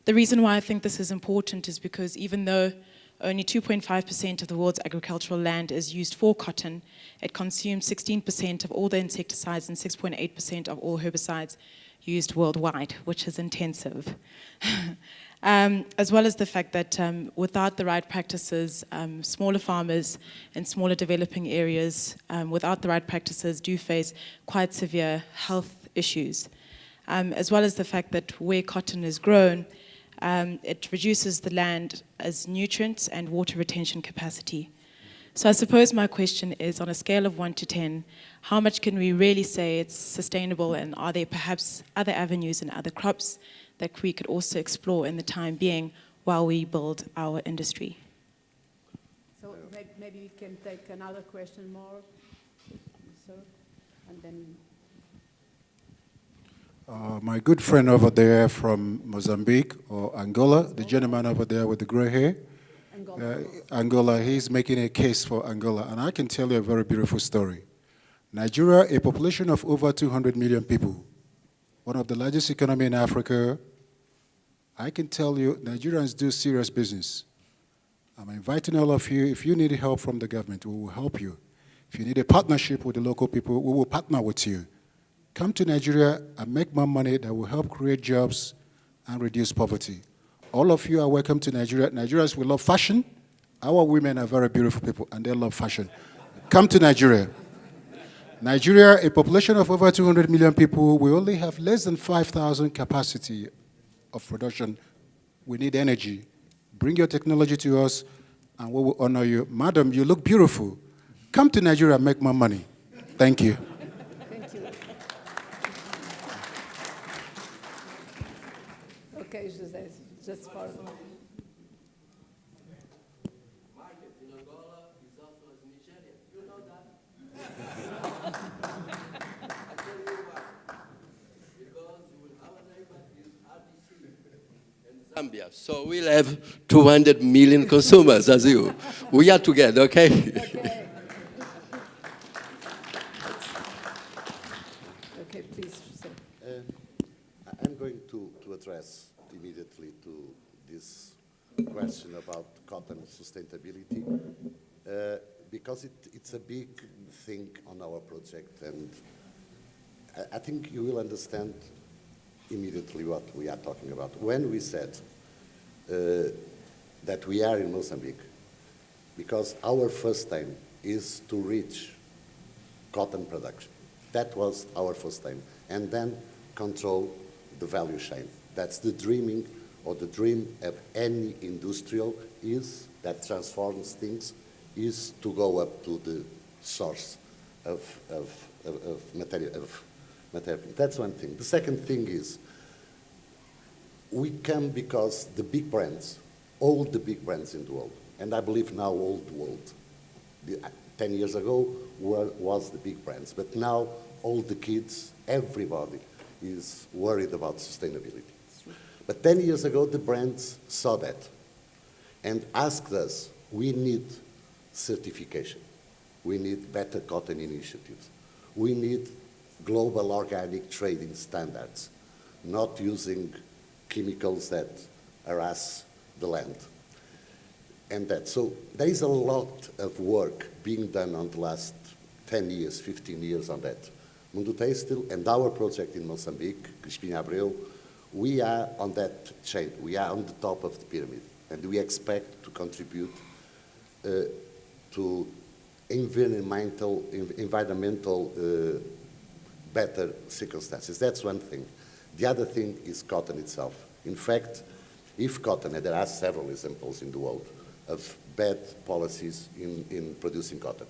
Speaker 16: The reason why I think this is important is because even though only 2.5% of the world's agricultural land is used for cotton, it consumes 16% of all the insecticides and 6.8% of all herbicides used worldwide, which is intensive. As well as the fact that without the right practices, smaller farmers in smaller developing areas, without the right practices, do face quite severe health issues. As well as the fact that where cotton is grown, it reduces the land as nutrients and water retention capacity. So I suppose my question is, on a scale of 1 to 10, how much can we really say it's sustainable, and are there perhaps other avenues and other crops that we could also explore in the time being while we build our industry?
Speaker 12: So maybe we can take another question more, sir, and then...
Speaker 10: My good friend over there from Mozambique or Angola, the gentleman over there with the gray hair, Angola, he's making a case for Angola. And I can tell you a very beautiful story. Nigeria, a population of over 200 million people, one of the largest economy in Africa. I can tell you, Nigerians do serious business. I'm inviting all of you, if you need help from the government, we will help you. If you need a partnership with the local people, we will partner with you. Come to Nigeria and make more money that will help create jobs and reduce poverty. All of you are welcome to Nigeria. Nigerians, we love fashion. Our women are very beautiful people, and they love fashion. Come to Nigeria. Nigeria, a population of over 200 million people, we only have less than 5,000 capacity of production. We need energy. Bring your technology to us, and we will honor you. Madam, you look beautiful. Come to Nigeria and make more money. Thank you.
Speaker 12: Thank you. Okay, José, just for...
Speaker 17: Market in Angola is also as Nigeria. You know that? I tell you why. Because our neighbor is RDC and Zambia. So we'll have 200 million consumers as you. We are together, okay?
Speaker 12: Okay. Okay, please, José.
Speaker 18: I'm going to address immediately to this question about cotton sustainability because it's a big thing on our project, and I think you will understand immediately what we are talking about. When we said that we are in Mozambique, because our first aim is to reach cotton production. That was our first aim. And then control the value chain. That's the dreaming or the dream of any industrial is that transforms things, is to go up to the source of material. That's one thing. The second thing is we come because the big brands, all the big brands in the world, and I believe now all the world, 10 years ago was the big brands, but now all the kids, everybody is worried about sustainability. But 10 years ago, the brands saw that. and asked us, we need certification. We need better cotton initiatives. We need global organic trading standards, not using chemicals that harass the land. And that, so there is a lot of work being done on the last 10 years, 15 years on that. Mundo Têxtil and our project in Mozambique, Crispim Abreu, we are on that chain. We are on the top of the pyramid, and we expect to contribute to environmental better circumstances. That's one thing. The other thing is cotton itself. In fact, if cotton, and there are several examples in the world of bad policies in producing cotton,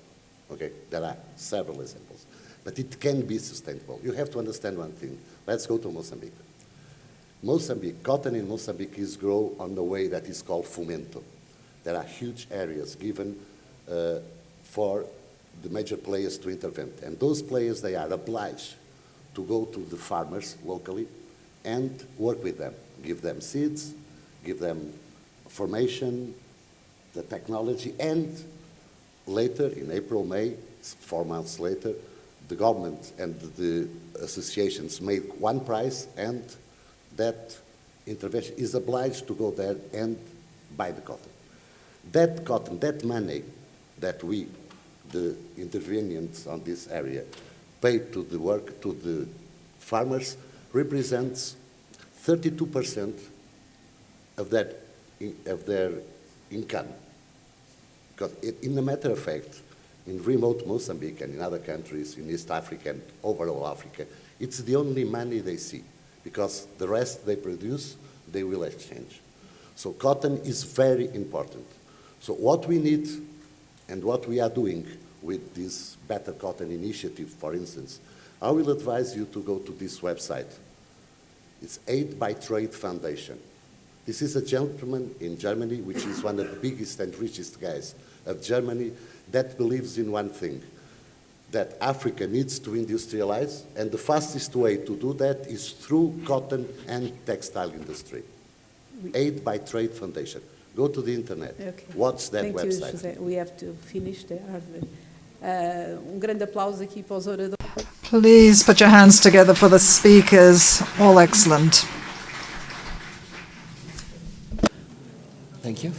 Speaker 18: okay? There are several examples. But it can be sustainable. You have to understand one thing. Let's go to Mozambique. Mozambique, cotton in Mozambique is grown on the way that is called fomento. There are huge areas given for the major players to intervene. And those players, they are obliged to go to the farmers locally and work with them. Give them seeds, give them formation, the technology, and later, in April, May, 4 months later, the government and the associations make one price, and that intervention is obliged to go there and buy the cotton. That cotton, that money that we, the intervenients on this area, pay to the work, to the farmers, represents 32% of their income. Because in a matter of fact, in remote Mozambique and in other countries, in East Africa and overall Africa, it's the only money they see, because the rest they produce, they will exchange. So cotton is very important. So what we need and what we are doing with this Better Cotton Initiative, for instance, I will advise you to go to this website. It's Aid by Trade Foundation. This is a gentleman in Germany, which is one of the biggest and richest guys of Germany, that believes in one thing, that Africa needs to industrialize, and the fastest way to do that is through cotton and textile industry. Aid by Trade Foundation. Go to the internet, watch that website.
Speaker 11: Thank you, José. We have to finish there. Grande aplauso aqui para os oradores.
Speaker 7: Please put your hands together for the speakers. All excellent.
Speaker 19: Thank you.